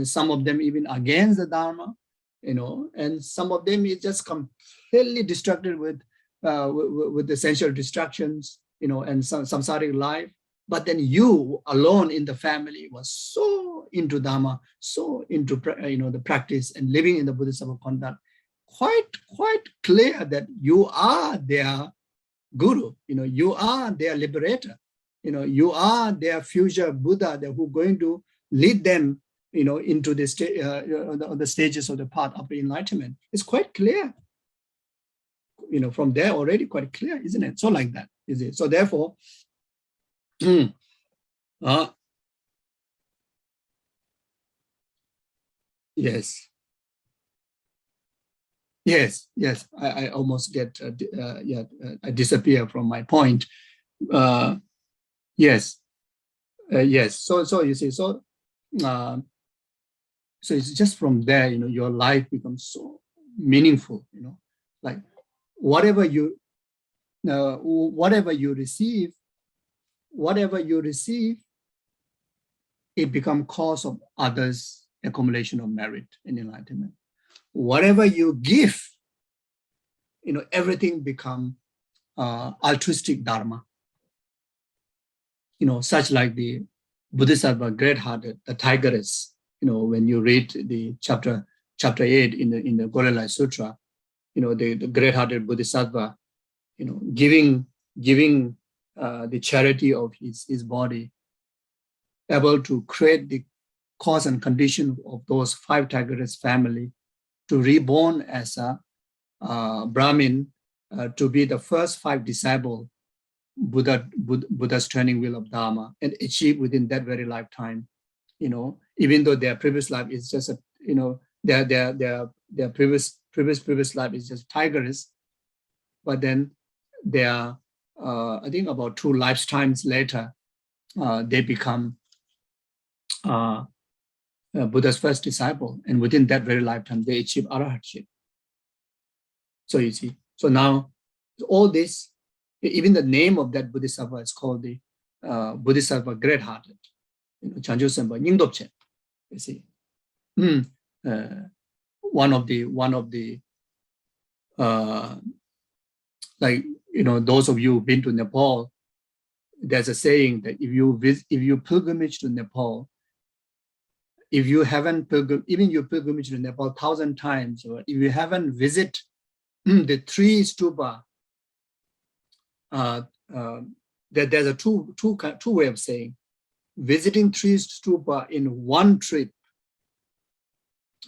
some of them even against the Dharma, and some of them is just completely distracted with the sensual distractions, and some samsaric life. But then you alone in the family was so into Dharma, so into the practice and living in the Bodhisattva conduct, quite clear that you are their guru, you are their liberator, you are their future Buddha who going to lead them, into the stages of the path of enlightenment. It's quite clear, from there already quite clear, isn't it? So like that, is it? So therefore, yes. Yes, I almost get, I disappear from my point. Yes. So you see, so it's just from there, your life becomes so meaningful, like whatever you receive, it becomes cause of others' accumulation of merit and enlightenment. Whatever you give, everything become altruistic dharma. Such like the Bodhisattva, great-hearted, the tigress. When you read the chapter 8 in the Gorelai Sutra, the great-hearted Bodhisattva, giving the charity of his body, able to create the cause and condition of those 5 tigress family to reborn as a Brahmin, to be the first 5 disciple Buddha's training wheel of Dharma, and achieve within that very lifetime. Even though their previous life is just their previous life is just tigress, but then they are, I think about 2 lifetimes later, they become Buddha's first disciple, and within that very lifetime, they achieve arahatship. So you see, so now all this, even the name of that Bodhisattva is called the Bodhisattva great-hearted, Chanju Sempa Nyingdopchen. You see, one of the like those of you who've been to Nepal, there's a saying that if you pilgrimage to Nepal, if you haven't even you pilgrimage to Nepal 1,000 times, or if you haven't visited the 3 stupa, there's a two way of saying. Visiting 3 stupa in one trip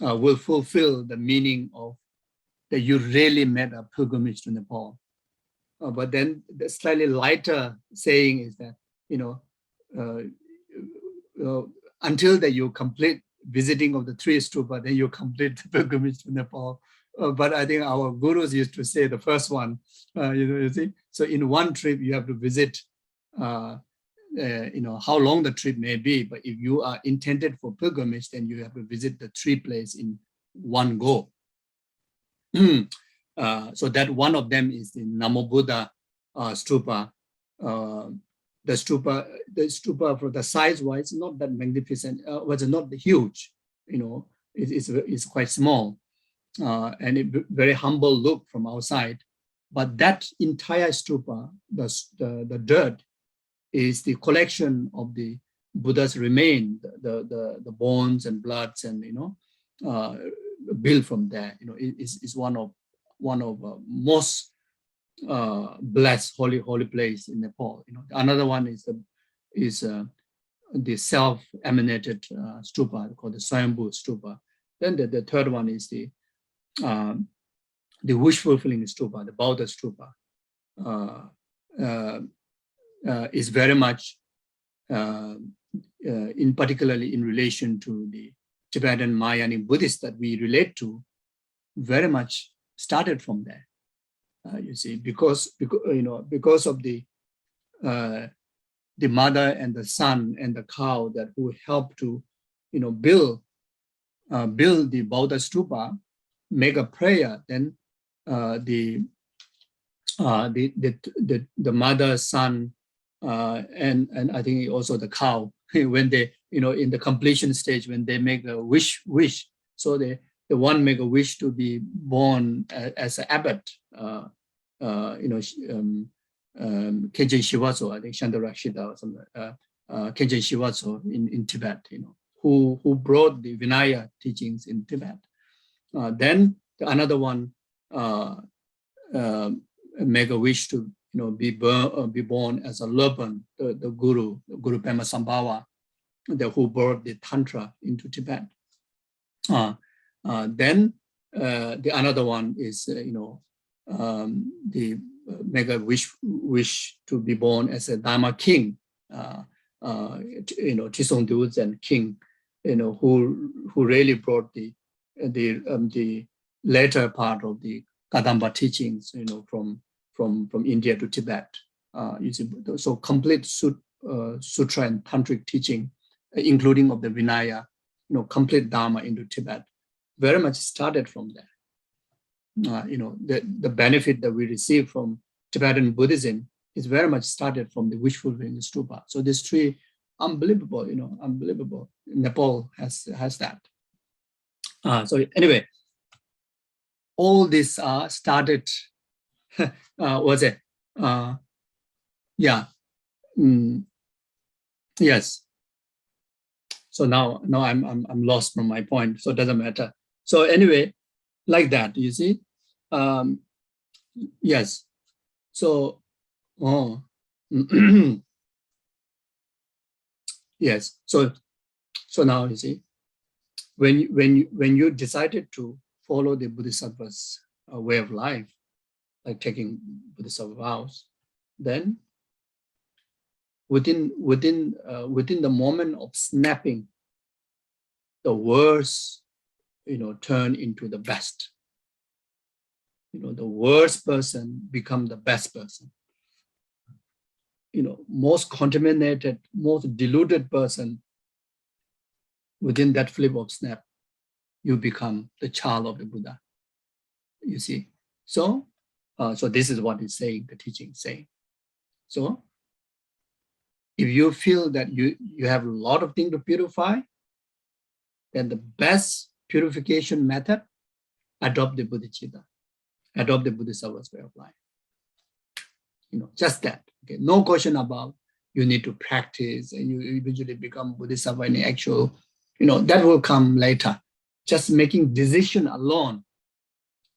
will fulfill the meaning of that you really made a pilgrimage to Nepal. But then the slightly lighter saying is that, until that you complete visiting of the 3 stupa, then you complete the pilgrimage to Nepal. But I think our gurus used to say the first one, you see. So in one trip, you have to visit, how long the trip may be. But if you are intended for pilgrimage, then you have to visit the 3 places in one go. So that one of them is the Namo Buddha stupa. The stupa for the size-wise, not that magnificent, was not huge. It's quite small, and a very humble look from outside. But that entire stupa, the dirt, is the collection of the Buddha's remain, the bones and bloods, and built from there. Is one of most blessed holy place in Nepal. Another one is the self-emanated stupa called the Swayambhu stupa. Then the third one is the wish-fulfilling stupa, the Buddha stupa. Is very much, particularly in relation to the Tibetan Mahayana Buddhists that we relate to, very much started from there. You see, because of the mother and the son and the cow that who helped to, build the Buddha stupa, make a prayer, then the mother, son, and I think also the cow, when they, in the completion stage, when they make a wish, so the one make a wish to be born as an abbot, Kenjen Shivatso, I think Shandarakshita or something, Kenjen Shivatso in Tibet, who brought the Vinaya teachings in Tibet. Then another one make a wish to be born as a Lurpan, the Guru Pema Sambhava, who brought the Tantra into Tibet. Then the another one is the make a wish to be born as a Dharma king, Chisong Duzen king, who really brought the later part of the Kadamba teachings, from India to Tibet. You see, so complete sutra and tantric teaching, including of the Vinaya, complete Dharma into Tibet, very much started from there. The benefit that we receive from Tibetan Buddhism is very much started from the wish-fulfilling stupa. So these three, unbelievable, unbelievable. Nepal has that. So anyway, all this started. Was it? Yes. So now I'm lost from my point. So it doesn't matter. So anyway, like that, you see. Yes. So, yes. So now you see, when you decided to follow the Bodhisattva's way of life, like taking Bodhisattva vows, then within the moment of snapping, the worst, turn into the best. The worst person become the best person. Most contaminated, most deluded person, within that flip of snap, you become the child of the Buddha. You see? So this is what it's saying, the teaching is saying. So if you feel that you have a lot of things to purify, then the best purification method, adopt the Bodhichitta, adopt the Bodhisattva's way of life. Just that. Okay, no question about you need to practice and you eventually become Bodhisattva in the actual, that will come later. Just making decision alone,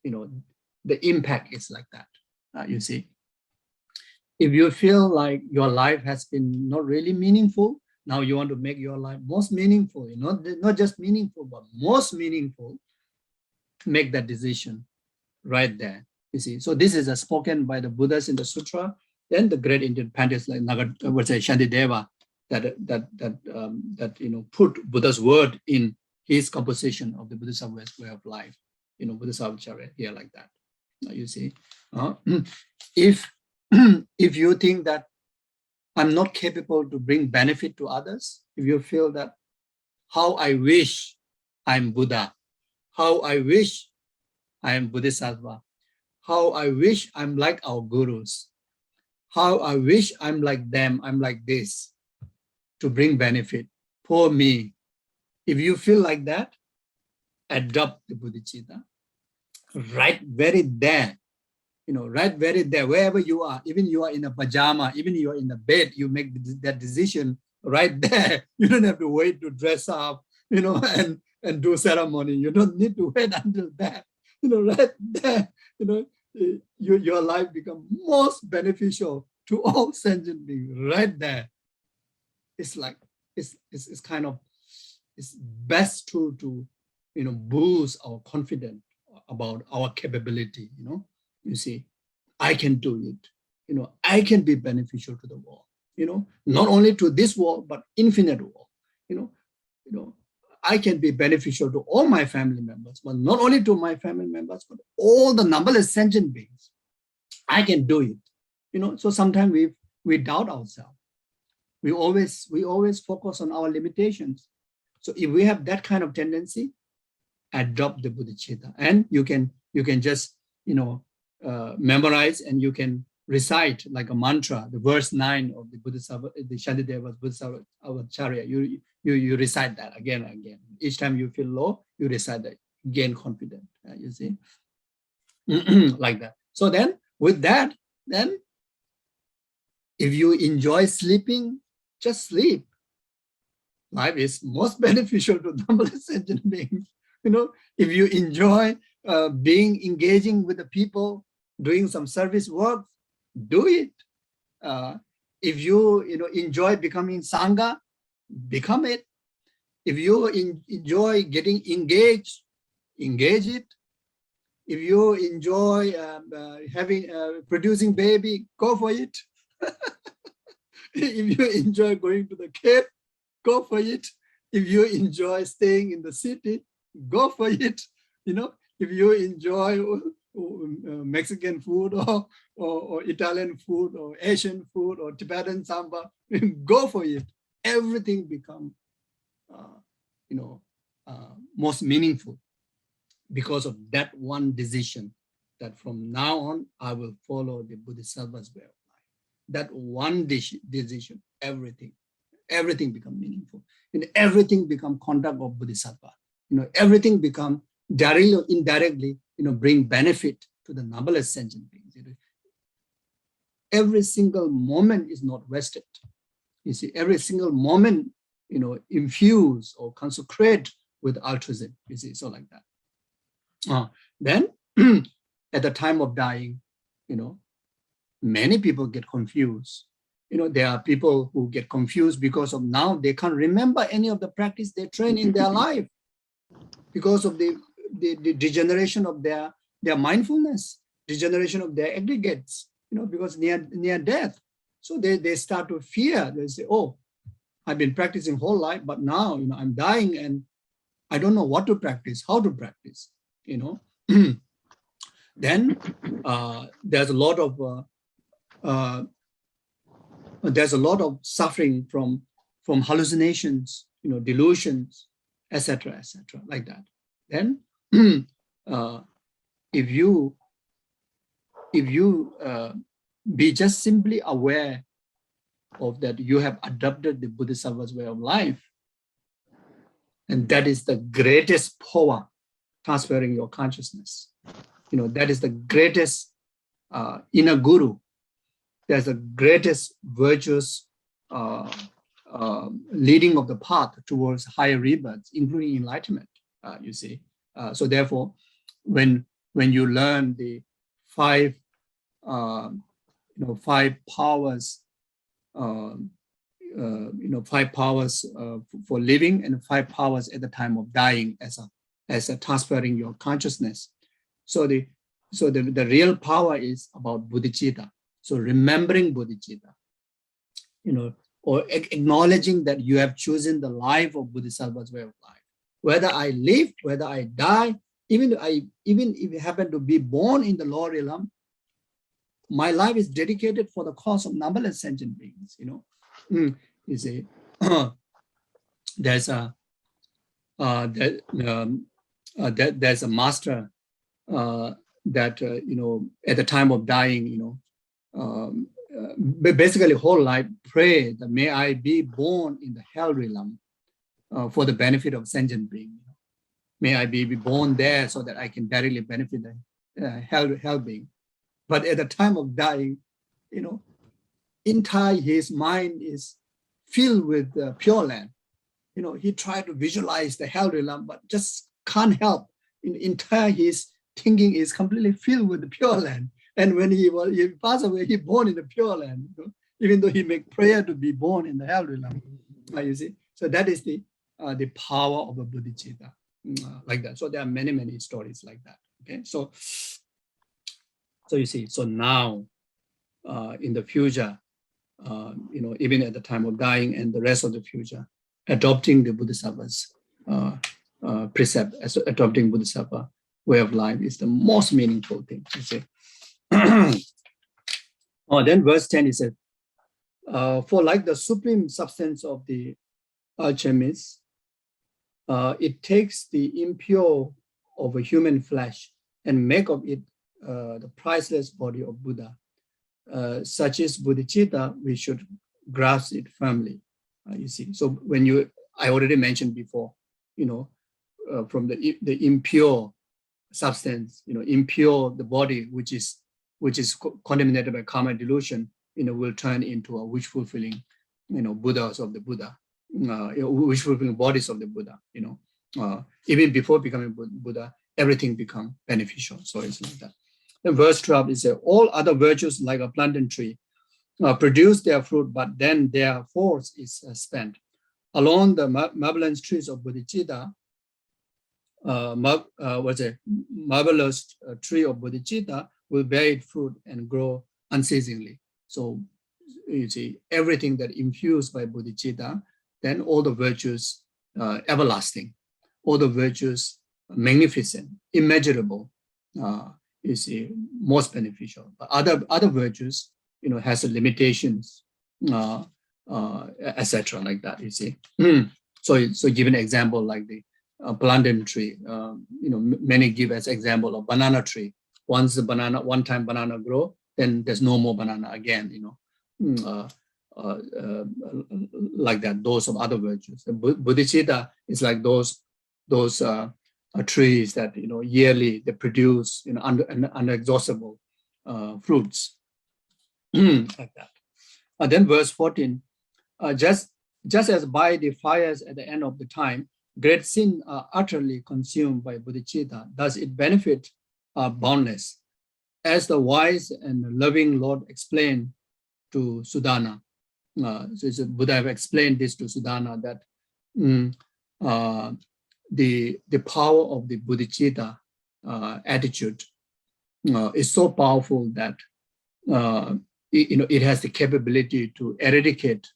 the impact is like that. You see, if you feel like your life has been not really meaningful, now you want to make your life most meaningful, not just meaningful, but most meaningful, make that decision right there. You see, so this is spoken by the Buddhas in the sutra. Then the great Indian Pandits like Shantideva that put Buddha's word in his composition of the Bodhisattva's way of life. Bodhisattva here like that. You see, if you think that I'm not capable to bring benefit to others, if you feel that how I wish I'm Buddha, how I wish I am Bodhisattva, how I wish I'm like our gurus, how I wish I'm like them, I'm like this, to bring benefit. Poor me. If you feel like that, adopt the Bodhichitta. Right very there, right very there, wherever you are, even you are in a pajama, even you are in the bed, you make that decision right there. You don't have to wait to dress up, and do ceremony. You don't need to wait until that, right there, your life become most beneficial to all sentient beings right there. It's like, it's kind of, it's best to boost our confidence about our capability, you see, I can do it, I can be beneficial to the world, not only to this world, but infinite world, you know, I can be beneficial to all my family members, but not only to my family members, but all the numberless sentient beings. I can do it, so sometimes we doubt ourselves. We always focus on our limitations. So if we have that kind of tendency, adopt the Bodhichitta, and you can just memorize, and you can recite like a mantra, the verse 9 of the Bodhisattva, the Shantideva's Bodhisattva Acharya. You recite that again and again. Each time you feel low, you recite that, gain confidence. You see, like that. So then, with that, then if you enjoy sleeping, just sleep. Life is most beneficial to numberless sentient beings. If you enjoy engaging with the people, doing some service work, do it. If you enjoy becoming sangha, become it. If you enjoy getting engaged, engage it. If you enjoy producing baby, go for it. If you enjoy going to the cave, go for it. If you enjoy staying in the city, go for it. If you enjoy Mexican food or Italian food or Asian food or Tibetan samba, go for it. Everything become most meaningful because of that one decision, that from now on I will follow the Bodhisattva's way of life. That one decision, everything become meaningful, and everything become conduct of Bodhisattva. Everything become directly or indirectly, bring benefit to the numberless sentient beings. Every single moment is not wasted. You see, every single moment, infuse or consecrate with altruism. You see, so like that. Then, at the time of dying, many people get confused. There are people who get confused because of now they can't remember any of the practice they train in their life because of the degeneration of their mindfulness, degeneration of their aggregates, because near death. So they start to fear. They say, oh, I've been practicing whole life, but now, I'm dying and I don't know what to practice, how to practice, Then there's a lot of suffering from hallucinations, delusions, etc., like that. Then, if you be just simply aware of that, you have adopted the Bodhisattva's way of life, and that is the greatest power, transferring your consciousness. That is the greatest inner guru. There's the greatest virtuous leading of the path towards higher rebirths, including enlightenment. You see, so therefore, when you learn the five powers, five powers for living and 5 powers at the time of dying, as a transferring your consciousness. So the real power is about bodhicitta. So remembering bodhicitta, or acknowledging that you have chosen the life of Bodhisattva's way of life. Whether I live, whether I die, even if I happen to be born in the lower realm, my life is dedicated for the cause of numberless sentient beings. You see, there's a master that at the time of dying, basically whole life pray that may I be born in the hell realm for the benefit of sentient being. May I be born there so that I can directly benefit the hell being. But at the time of dying, entire his mind is filled with pure land. He tried to visualize the hell realm, but just can't help. Entire his thinking is completely filled with the Pure Land. And when he passed away, he born in the Pure Land, even though he make prayer to be born in the hell realm. You see, so that is the power of a bodhicitta, like that. So there are many, many stories like that. Okay, so you see, so now in the future, even at the time of dying and the rest of the future, adopting the Bodhisattva's precept, as adopting Bodhisattva way of life is the most meaningful thing, you see. Then verse 10 is said, for like the supreme substance of the alchemist, it takes the impure of a human flesh and make of it the priceless body of Buddha. Such is bodhicitta, we should grasp it firmly. You see, so when I already mentioned before, from the impure substance, impure the body, which is contaminated by karma delusion, will turn into a wish-fulfilling, Buddhas of the Buddha, wish-fulfilling bodies of the Buddha. Even before becoming Buddha, everything become beneficial. So it's like that. In verse 12, it says, all other virtues like a plantain tree produce their fruit, but then their force is spent. Along the marvelous trees of bodhicitta, marvelous tree of bodhicitta will bear its fruit and grow unceasingly. So you see, everything that infused by bodhicitta, then all the virtues everlasting, all the virtues magnificent, immeasurable, you see, most beneficial. But other virtues, has limitations, etc. like that, you see. So give an example like the plantain tree. Many give as example of banana tree. Once the one time banana grow, then there's no more banana again. Like that. Those of other virtues. The bodhicitta is like those trees that yearly they produce unexhaustible fruits. Like that. Then verse 14. Just as by the fires at the end of the time, great sin are utterly consumed by bodhicitta, thus it benefit boundless. As the wise and loving Lord explained to Sudana. So Buddha have explained this to Sudana, that the power of the bodhicitta attitude is so powerful that it has the capability to eradicate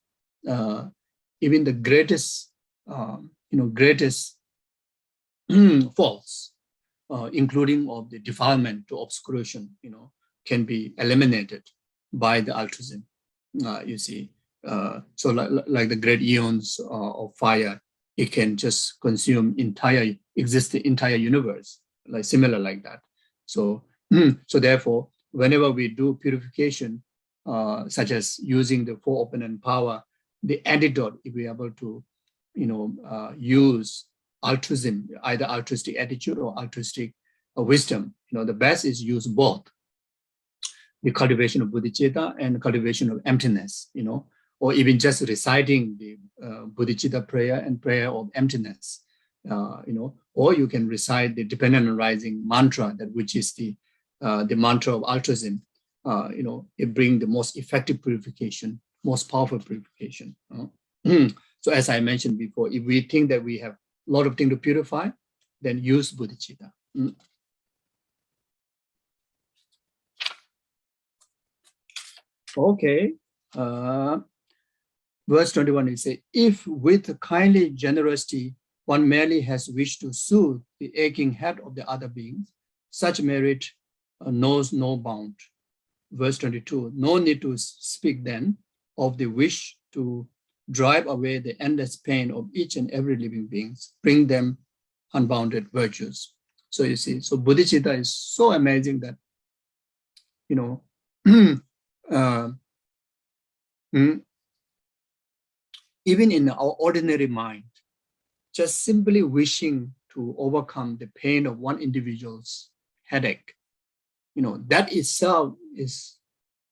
even the greatest faults, including of the defilement to obscuration, can be eliminated by the altruism. You see, so like the great eons of fire, it can just consume entire universe, like similar like that. So therefore, whenever we do purification, such as using the four opponent power, the antidote, if we are able to, use altruism, either altruistic attitude or altruistic wisdom, the best is use both. The cultivation of bodhicitta and cultivation of emptiness, or even just reciting the bodhicitta prayer and prayer of emptiness, or you can recite the dependent arising mantra, that which is the mantra of altruism. It brings the most effective purification, most powerful purification. So as I mentioned before, if we think that we have a lot of things to purify, then use bodhicitta. Okay. Verse 21, it says, if with kindly generosity one merely has wished to soothe the aching head of the other beings, such merit knows no bound. Verse 22, no need to speak then of the wish to drive away the endless pain of each and every living being, bring them unbounded virtues. So you see, so bodhicitta is so amazing that, even in our ordinary mind, just simply wishing to overcome the pain of one individual's headache, that itself is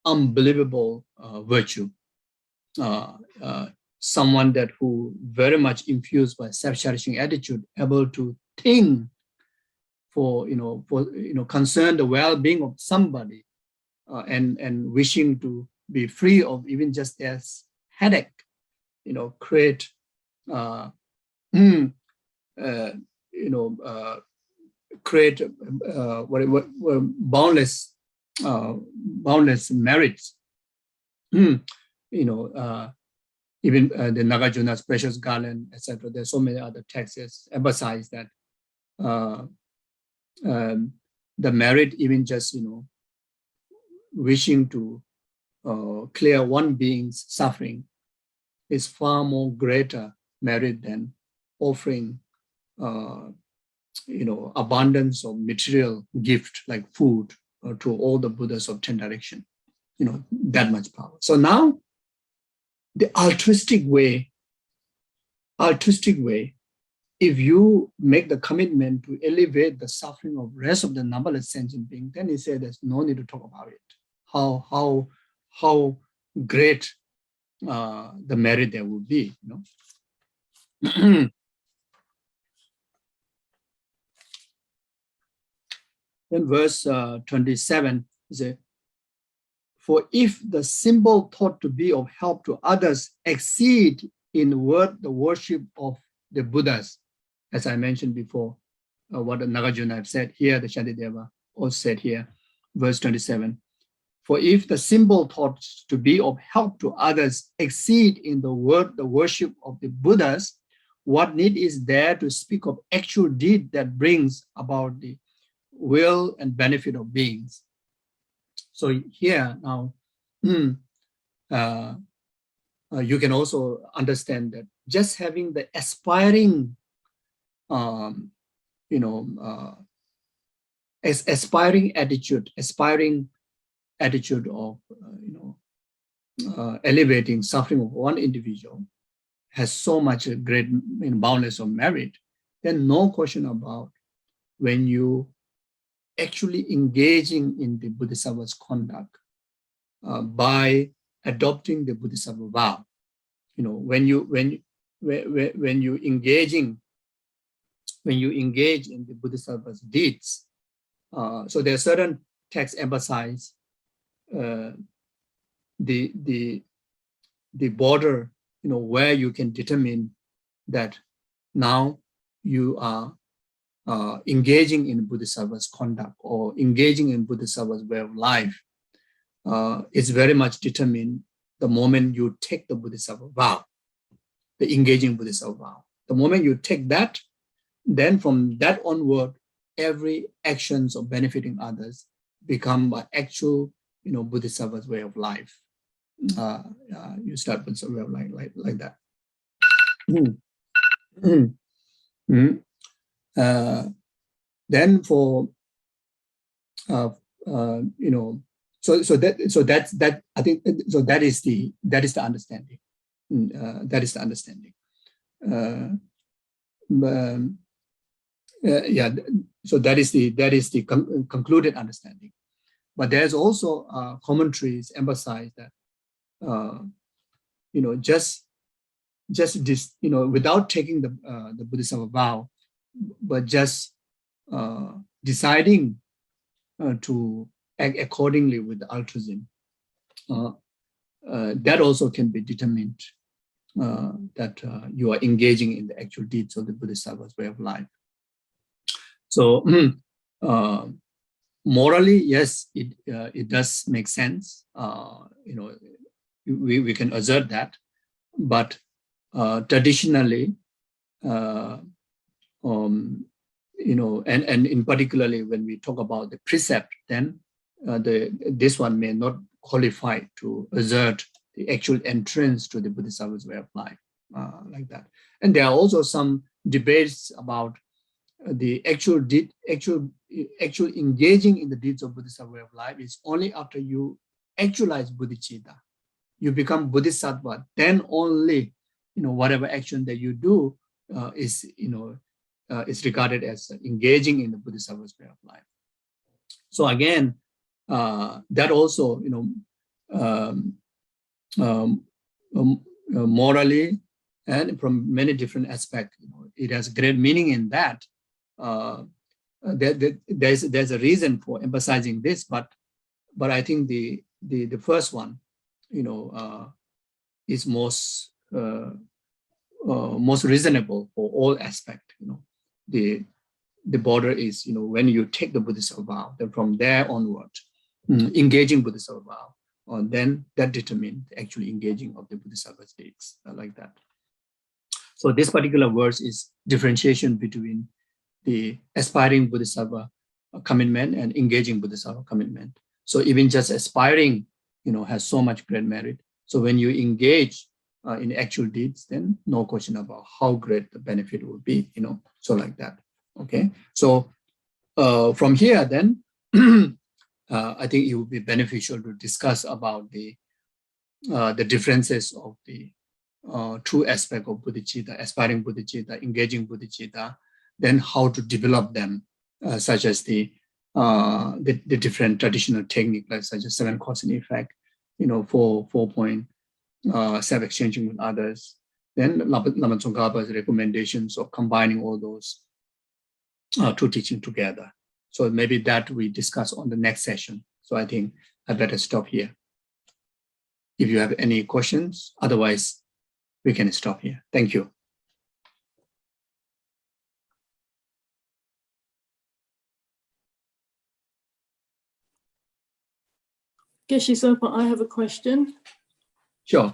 unbelievable virtue. Someone that who very much infused by self-cherishing attitude, able to think concern the well-being of somebody, and wishing to be free of even just their headache, create create boundless merits. Even the Nagarjuna's precious garland, etc. There's so many other texts emphasize that the merit, even just wishing to clear one being's suffering, is far more greater merit than offering abundance of material gift like food to all the Buddhas of 10 direction. That much power. So now the altruistic way, if you make the commitment to elevate the suffering of rest of the numberless sentient beings, then he said there's no need to talk about it. How great the merit there will be. Then verse 27 is for if the symbol thought to be of help to others exceed in the worship of the Buddhas, as I mentioned before, what the Nagarjuna have said here, the Shantideva also said here, verse 27. For if the symbol thought to be of help to others exceed in the worship of the Buddhas, what need is there to speak of actual deed that brings about the will and benefit of beings? So here now, you can also understand that just having the aspiring, aspiring attitude of, elevating suffering of one individual has so much a great boundless of merit. Then no question about when you actually engaging in the Bodhisattva's conduct by adopting the Bodhisattva vow. When you engage in the Bodhisattva's deeds, so there are certain texts emphasize the border, where you can determine that now you are engaging in Bodhisattva's conduct or engaging in Bodhisattva's way of life. Is very much determined the moment you take the Bodhisattva vow, the engaging Bodhisattva vow. The moment you take that, then from that onward, every actions of benefiting others become by actual, Bodhisattva's way of life. You start with some way of life like that. Then for so that's I think so that is the understanding. That is the understanding. So that is the concluded understanding. But there's also commentaries emphasize that just this, without taking the Bodhisattva vow, but just deciding to act accordingly with the altruism, that also can be determined that you are engaging in the actual deeds of the Bodhisattva's way of life. So morally, yes, it does make sense. We can assert that, but traditionally, and in particularly when we talk about the precept, then this one may not qualify to assert the actual entrance to the Bodhisattva's way of life, like that. And there are also some debates about the actual engaging in the deeds of Bodhisattva way of life is only after you actualize Bodhichitta, you become Bodhisattva, then only whatever action that you do is regarded as engaging in the Bodhisattva's way of life. So again, that also morally and from many different aspects, it has great meaning in that there's a reason for emphasizing this, but I think the first one, is most reasonable for all aspects. The border is, when you take the Bodhisattva vow, then from there onward, engaging Bodhisattva vow, then that determines actually engaging of the Bodhisattva states, like that. So this particular verse is differentiation between the aspiring Bodhisattva commitment and engaging Bodhisattva commitment. So even just aspiring, has so much great merit. So when you engage in actual deeds, then no question about how great the benefit will be, so like that. Okay, so from here, then I think it would be beneficial to discuss about the differences of the true aspect of bodhicitta, aspiring bodhicitta, engaging bodhicitta, then how to develop them, such as the different traditional techniques, like such as 7 cause and effect, 4-point self-exchanging with others. Then Lama Tsongkhapa's recommendations of combining all those two teaching together. So maybe that we discuss on the next session. So I think I better stop here. If you have any questions, otherwise we can stop here. Thank you. Geshe Zopa, I have a question. Sure.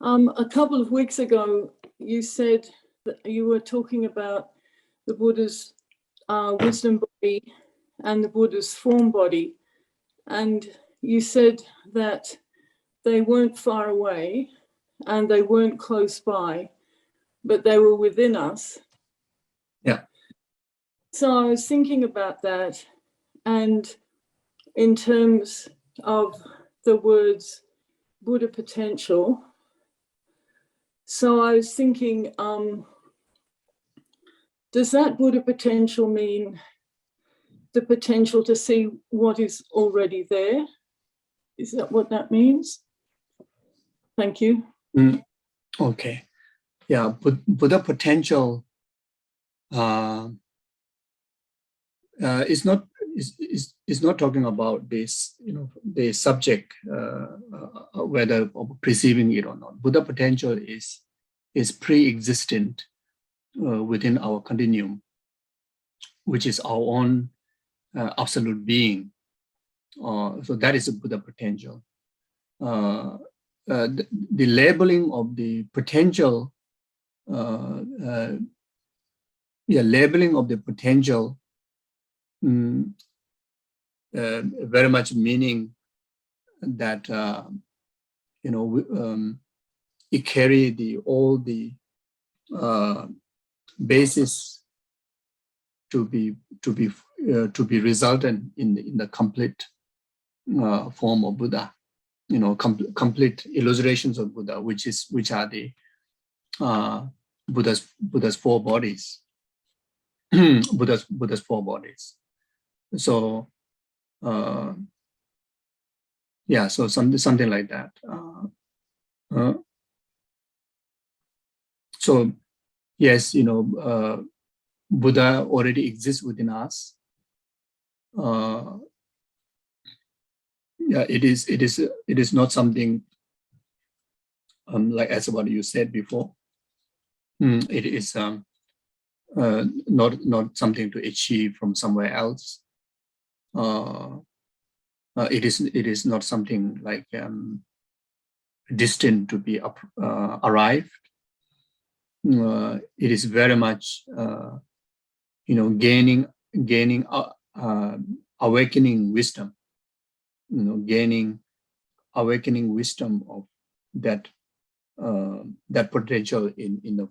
A couple of weeks ago, you said that you were talking about the Buddha's wisdom body and the Buddha's form body. And you said that they weren't far away and they weren't close by, but they were within us. Yeah. So I was thinking about that, and in terms of the words Buddha potential. So I was thinking, does that Buddha potential mean the potential to see what is already there? Is that what that means? Thank you. Okay. Yeah, Buddha potential is not talking about this, the subject, whether perceiving it or not. Buddha potential is pre-existent within our continuum, which is our own absolute being. So that is a Buddha potential. The labeling of the potential, labeling of the potential, very much meaning that it carry all the basis to be resultant in the complete form of Buddha, complete illustrations of Buddha, which are the Buddha's 4 bodies. Buddha's 4 bodies. So so something like that. So yes, Buddha already exists within us. It is not something like as what you said before. It is not something to achieve from somewhere else. It is not something like destined to be arrived. It is very much gaining awakening wisdom. Gaining awakening wisdom of that potential in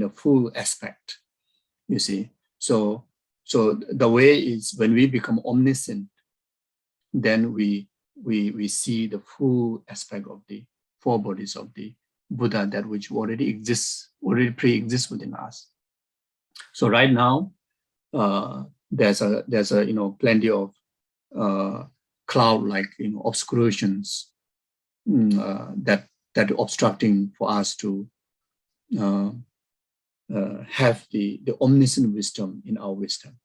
a full aspect. You see, so the way is when we become omniscient, then we see the full aspect of the 4 bodies of the Buddha, that which already pre-exists within us. So right now, there's a plenty of cloud-like obscurations that obstructing for us to have the omniscient wisdom in our wisdom.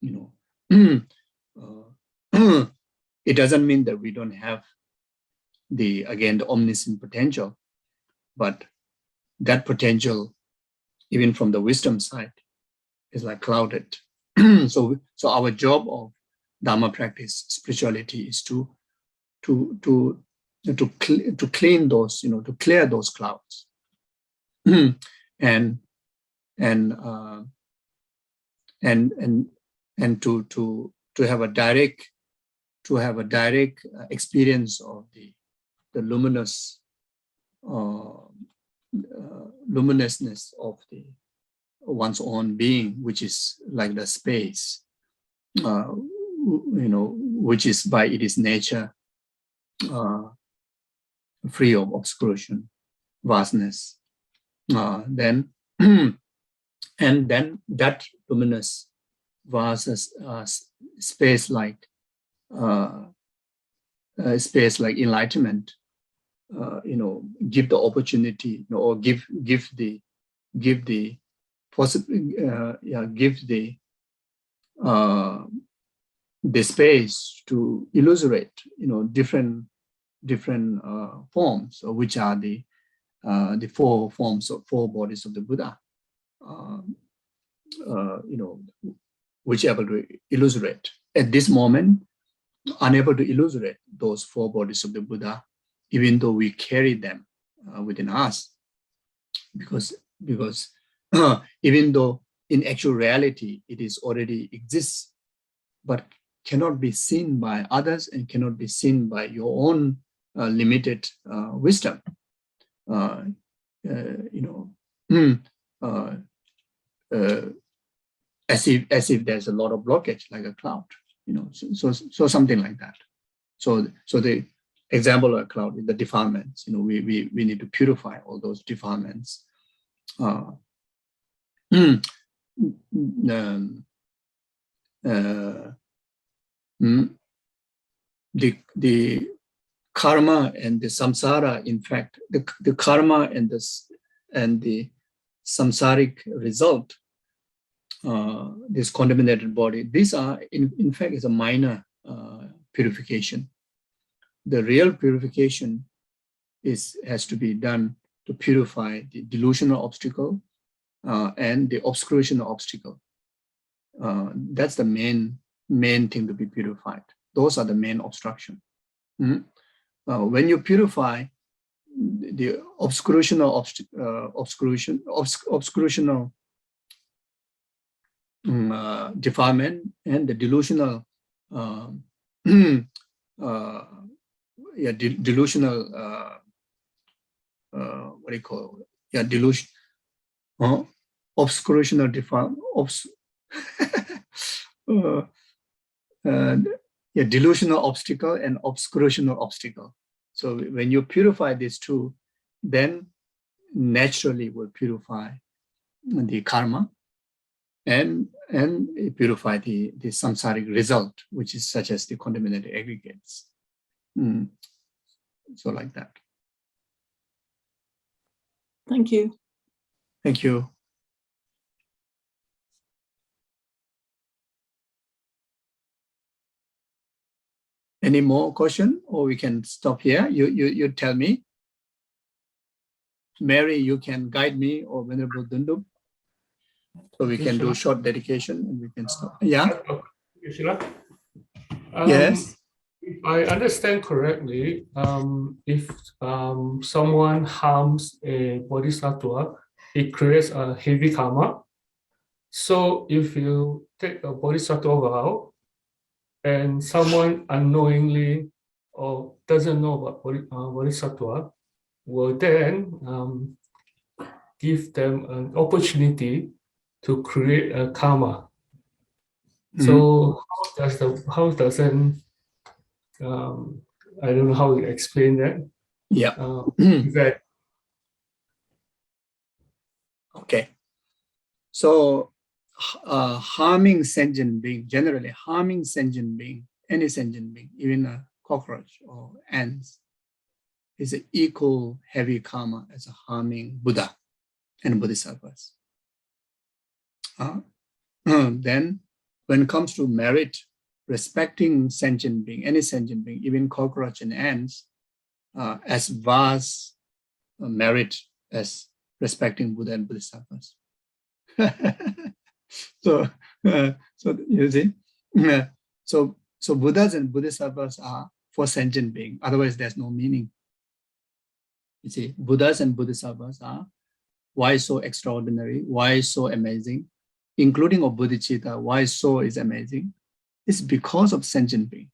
You know, it doesn't mean that we don't have the omniscient potential, but that potential, even from the wisdom side, is like clouded. So our job of Dharma practice, spirituality, is to clean those, to clear those clouds, and to have a direct experience of the luminousness of the one's own being, which is like the space, which is by its nature free of obscuration, vastness. Then and then that luminous vast space like enlightenment, give the opportunity, or give the space to illustrate, different forms, which are the 4 forms of 4 bodies of the Buddha, which are able to illustrate. At this moment, unable to illustrate those 4 bodies of the Buddha, even though we carry them within us, because even though in actual reality it is already exists, but cannot be seen by others and cannot be seen by your own limited wisdom. As if there's a lot of blockage, like a cloud, so something like that. So the example of a cloud is the defilements. We need to purify all those defilements. The karma and the samsara, in fact, the karma and the samsaric result, this contaminated body, these are in fact is a minor purification. The real purification has to be done to purify the delusional obstacle and the obscurational obstacle. That's the main thing to be purified. Those are the main obstruction. When you purify the obscurational defilement and the delusional delusional what do you call it? Delusion, obscurational defilement, delusional obstacle and obscurational obstacle. So when you purify these two, then naturally will purify the karma and purify the samsaric result, which is such as the contaminated aggregates. So like that. Thank you. Thank you. Any more question, or we can stop here? You tell me. Mary, you can guide me, or Venerable Dundup. So we can do short dedication and we can stop. Yeah? Yes? If I understand correctly, if someone harms a bodhisattva, it creates a heavy karma. So if you take a bodhisattva vow and someone unknowingly or doesn't know about bodhisattva, will then give them an opportunity to create a karma. So how doesn't I don't know how to explain that. Yeah. That okay. So harming sentient being, generally harming sentient being, any sentient being, even a cockroach or ants, is an equal heavy karma as a harming Buddha and Bodhisattvas. then when it comes to merit, respecting sentient being, any sentient being, even cockroach and ants, as vast merit as respecting Buddha and Bodhisattvas. So you see, so Buddhas and Bodhisattvas are for sentient being. Otherwise, there's no meaning. You see, Buddhas and Bodhisattvas are why so extraordinary, why so amazing, including of Bodhicitta. Why so is amazing? It's because of sentient being.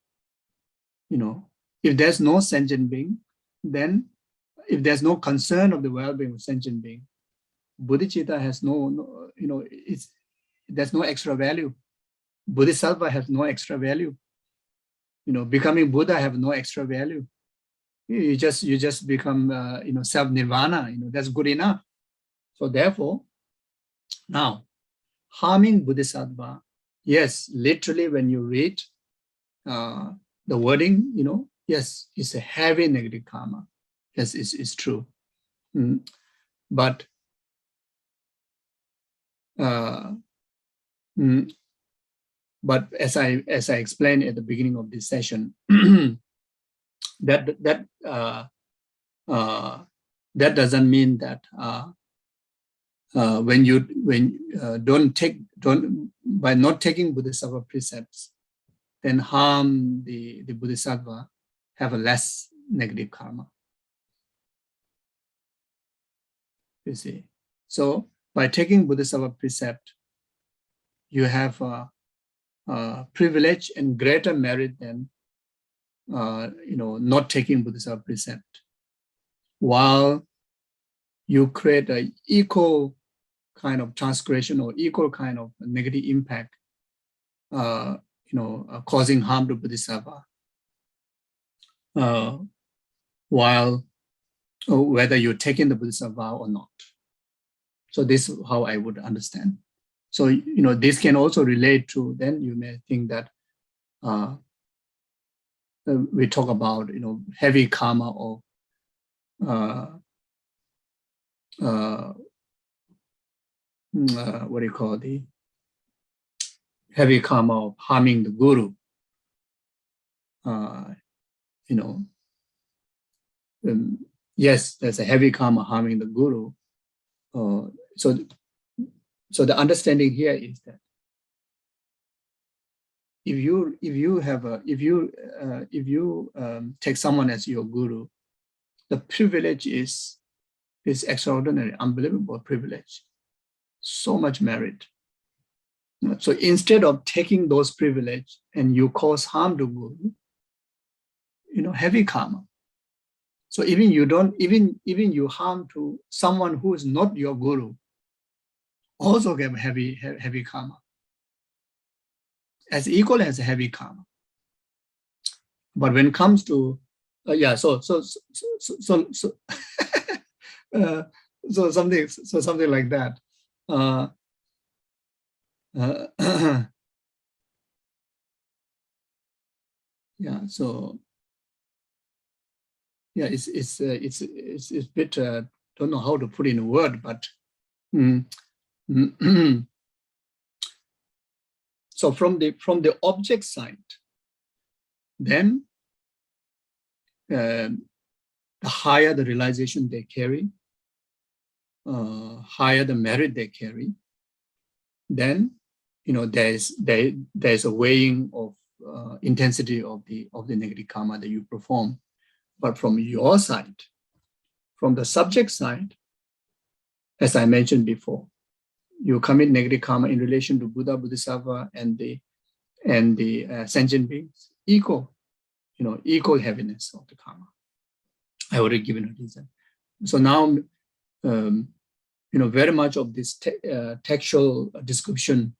You know, if there's no sentient being, then if there's no concern of the well-being of sentient being, Bodhicitta has no there's no extra value. Bodhisattva has no extra value. You know, becoming Buddha have no extra value. You just become self-nirvana. You know, that's good enough. So therefore, now harming Bodhisattva, yes, literally when you read the wording, you know, yes, it's a heavy negative karma. Yes, it's true. But as I explained at the beginning of this session, that doesn't mean that by not taking Bodhisattva precepts, then harm the Bodhisattva have a less negative karma. You see, so by taking Bodhisattva precept, you have a privilege and greater merit than not taking Bodhisattva precept, while you create an equal kind of transgression or equal kind of negative impact, causing harm to Bodhisattva, while whether you're taking the Bodhisattva vow or not. So this is how I would understand. So, this can also relate to, then you may think that we talk about, heavy karma or what do you call the heavy karma of harming the guru. Yes, there's a heavy karma harming the guru. So the understanding here is that if you take someone as your guru, the privilege is extraordinary, unbelievable privilege, so much merit. So instead of taking those privilege and you cause harm to guru, heavy karma. So even you harm to someone who is not your guru, also get heavy karma, as equal as heavy karma. But when it comes to so something like that. It's a bit don't know how to put in a word, but so from the object side, then the higher the realization they carry, higher the merit they carry, then there's a weighing of intensity of the negative karma that you perform. But from your side, from the subject side, as I mentioned before, you commit negative karma in relation to Buddha, Bodhisattva, and the sentient beings, equal heaviness of the karma. I already given a reason. So now, very much of this textual description,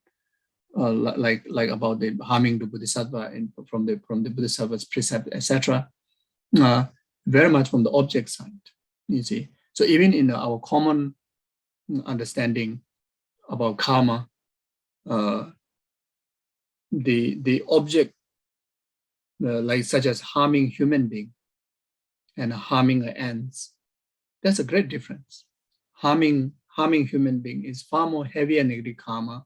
like about the harming the Bodhisattva and from the Bodhisattva's precept, etc., very much from the object side. You see, so even in our common understanding about karma, the object, like such as harming human being and harming ants, that's a great difference. Harming human being is far more heavy and negative karma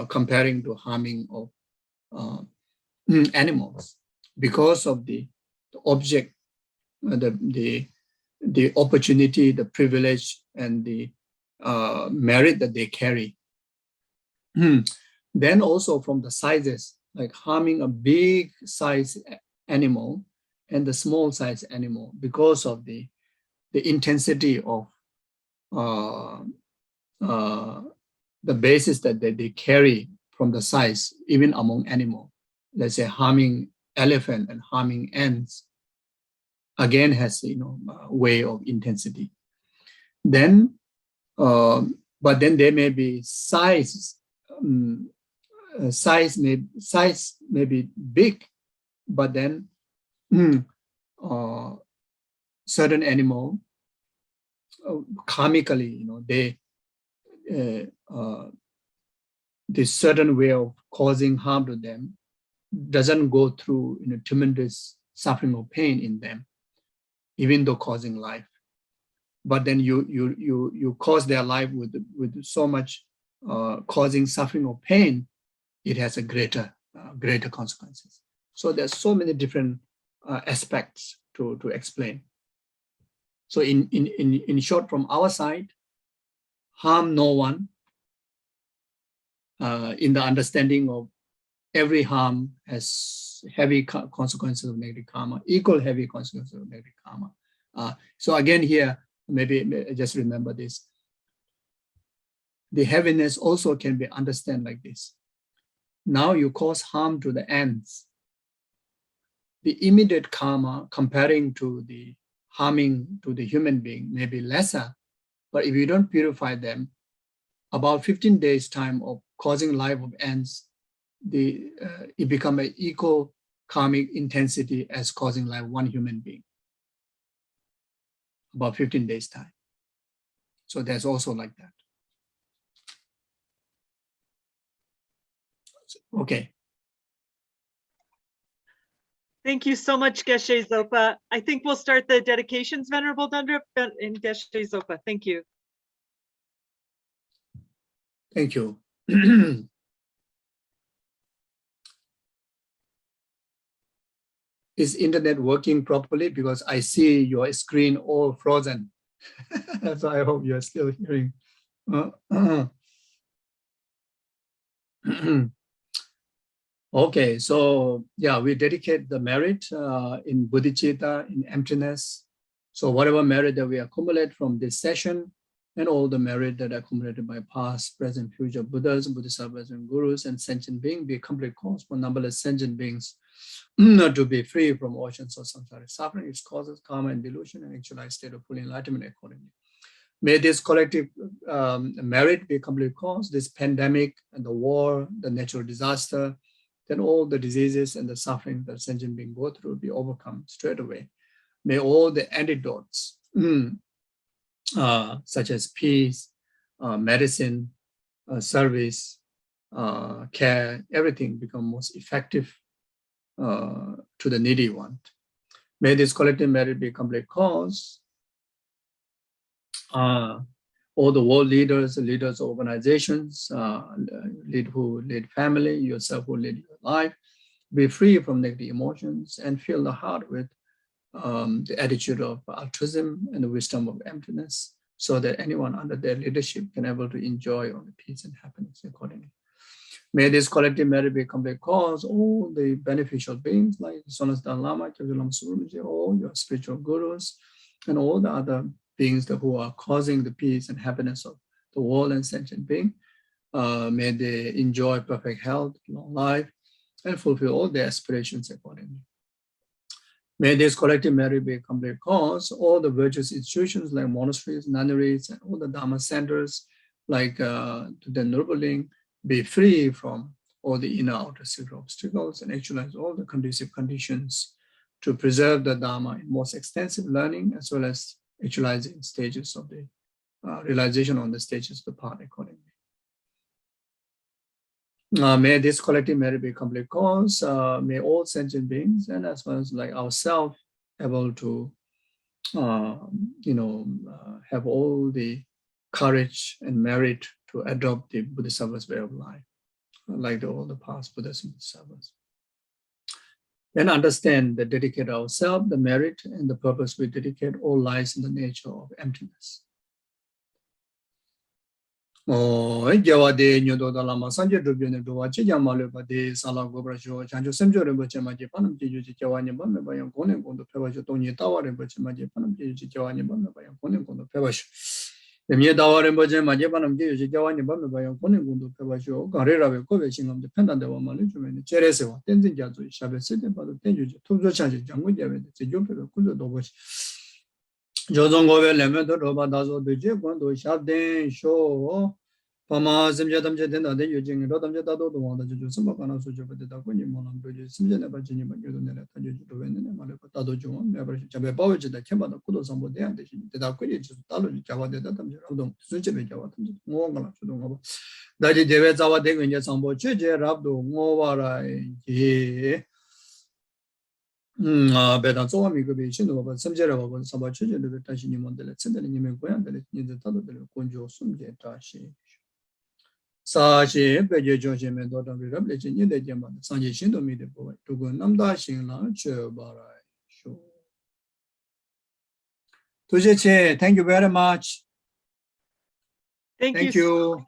comparing to harming of animals because of the object, the opportunity, the privilege, and the merit that they carry. Then also from the sizes, like harming a big size animal and the small size animal because of the intensity of the basis that they carry from the size, even among animal. Let's say harming elephant and harming ants, again has a way of intensity. Then, but then there may be size. Size may be big, but then certain animal karmically, this certain way of causing harm to them doesn't go through tremendous suffering or pain in them, even though causing life. But then you cause their life with so much causing suffering or pain, it has a greater consequences. So there's so many different aspects to explain. So in short, from our side, harm no one in the understanding of every harm has heavy consequences of negative karma, equal heavy consequences of negative karma. So again here, maybe just remember this. The heaviness also can be understood like this. Now you cause harm to the ants. The immediate karma comparing to the harming to the human being may be lesser, but if you don't purify them, about 15 days time of causing life of ants, it become an equal karmic intensity as causing life one human being. About 15 days time. So there's also like that. Okay. Thank you so much, Geshe Zopa. I think we'll start the dedications, Venerable Dundrup and Geshe Zopa. Thank you. Thank you. Is internet working properly? Because I see your screen all frozen. So I hope you're still hearing. Okay, so yeah, we dedicate the merit in bodhicitta, in emptiness. So whatever merit that we accumulate from this session, and all the merit that are accumulated by past, present, future Buddhas, Bodhisattvas, and Gurus, and sentient beings, be a complete cause for numberless sentient beings to be free from oceans of samsaric suffering, its causes, karma, and delusion, and actualized state of full enlightenment accordingly. May this collective merit be a complete cause, this pandemic and the war, the natural disaster, then all the diseases and the suffering that sentient beings go through be overcome straight away. May all the antidotes, such as peace, medicine, service, care, everything become most effective to the needy one. May this collective merit be a complete cause. All the world leaders, leaders of organizations, who lead family, yourself who lead your life, be free from negative emotions and fill the heart with the attitude of altruism and the wisdom of emptiness, so that anyone under their leadership can able to enjoy all the peace and happiness accordingly. May this collective merit be a complete cause, all the beneficial beings like Sonasdan Lama, all your spiritual gurus, and all the other beings who are causing the peace and happiness of the world and sentient being. May they enjoy perfect health, long life, and fulfill all their aspirations accordingly. May this collective merit be a complete cause, all the virtuous institutions like monasteries, nunneries, and all the Dharma centers like the Nurbuling be free from all the inner outer secret obstacles and actualize all the conducive conditions to preserve the Dharma in most extensive learning, as well as actualizing stages of the realization on the stages of the path accordingly. May this collective merit be a complete cause. May all sentient beings, and as well as like ourselves, able to, have all the courage and merit to adopt the Bodhisattva's way of life. like all the past Buddhas and Bodhisattvas. Then understand that dedicate ourselves, the merit and the purpose we dedicate all lies in the nature of emptiness. Oh, Jawade, Nudo Lama, Sanja Dubin, Duachi Yamaluba, de Sala Gobrajo, Chanjo Semjo, Bachamaji, Panam, Jawani, Bamba, by Yokonin, on the Pevajo, Tony Tower, and Bachamaji, Panam, Jawani, Bamba, by Yokonin, on the Pevash. The Mia Tower and Bajamaji, Panam, Jawani, Bamba, by Yokonin, on the Pevajo, Carrera, Covation of the Pendant of Management, Chereso, Tenzin Jazu, Shabbat City, but the Tenju, Tuzo Chanji, Jango, the Jumpy, Kuzo Dobosh. Jozongo Lemon, Roba Dazo, the Jekwando, Shabden, Show. Pama Simjadam Jedina, then using Rodam Jedado, the one that you do some of us, which over the Dakuni Monam Bridges, Simjan about Jenny, but you don't know that you do in the Malapatado John, never Jabe Bowage that came out of Kudo somebody, and the Dakuni just Talo Java, the Datam Java, Suchi Java, Mongala, that is the our day when you're some Boche, Rabdo, Movara, better so amico be but some Jerava, some children, the Tashi Mondel, sending him a grand, the Talo de Conjo, some Tashi. Sashi, Beja Joji, and daughter of the revelation in the German, Sanji Shindo me the boy, to go Namda Shinla, Barai. Tujiche, thank you very much. Thank Thank you. you.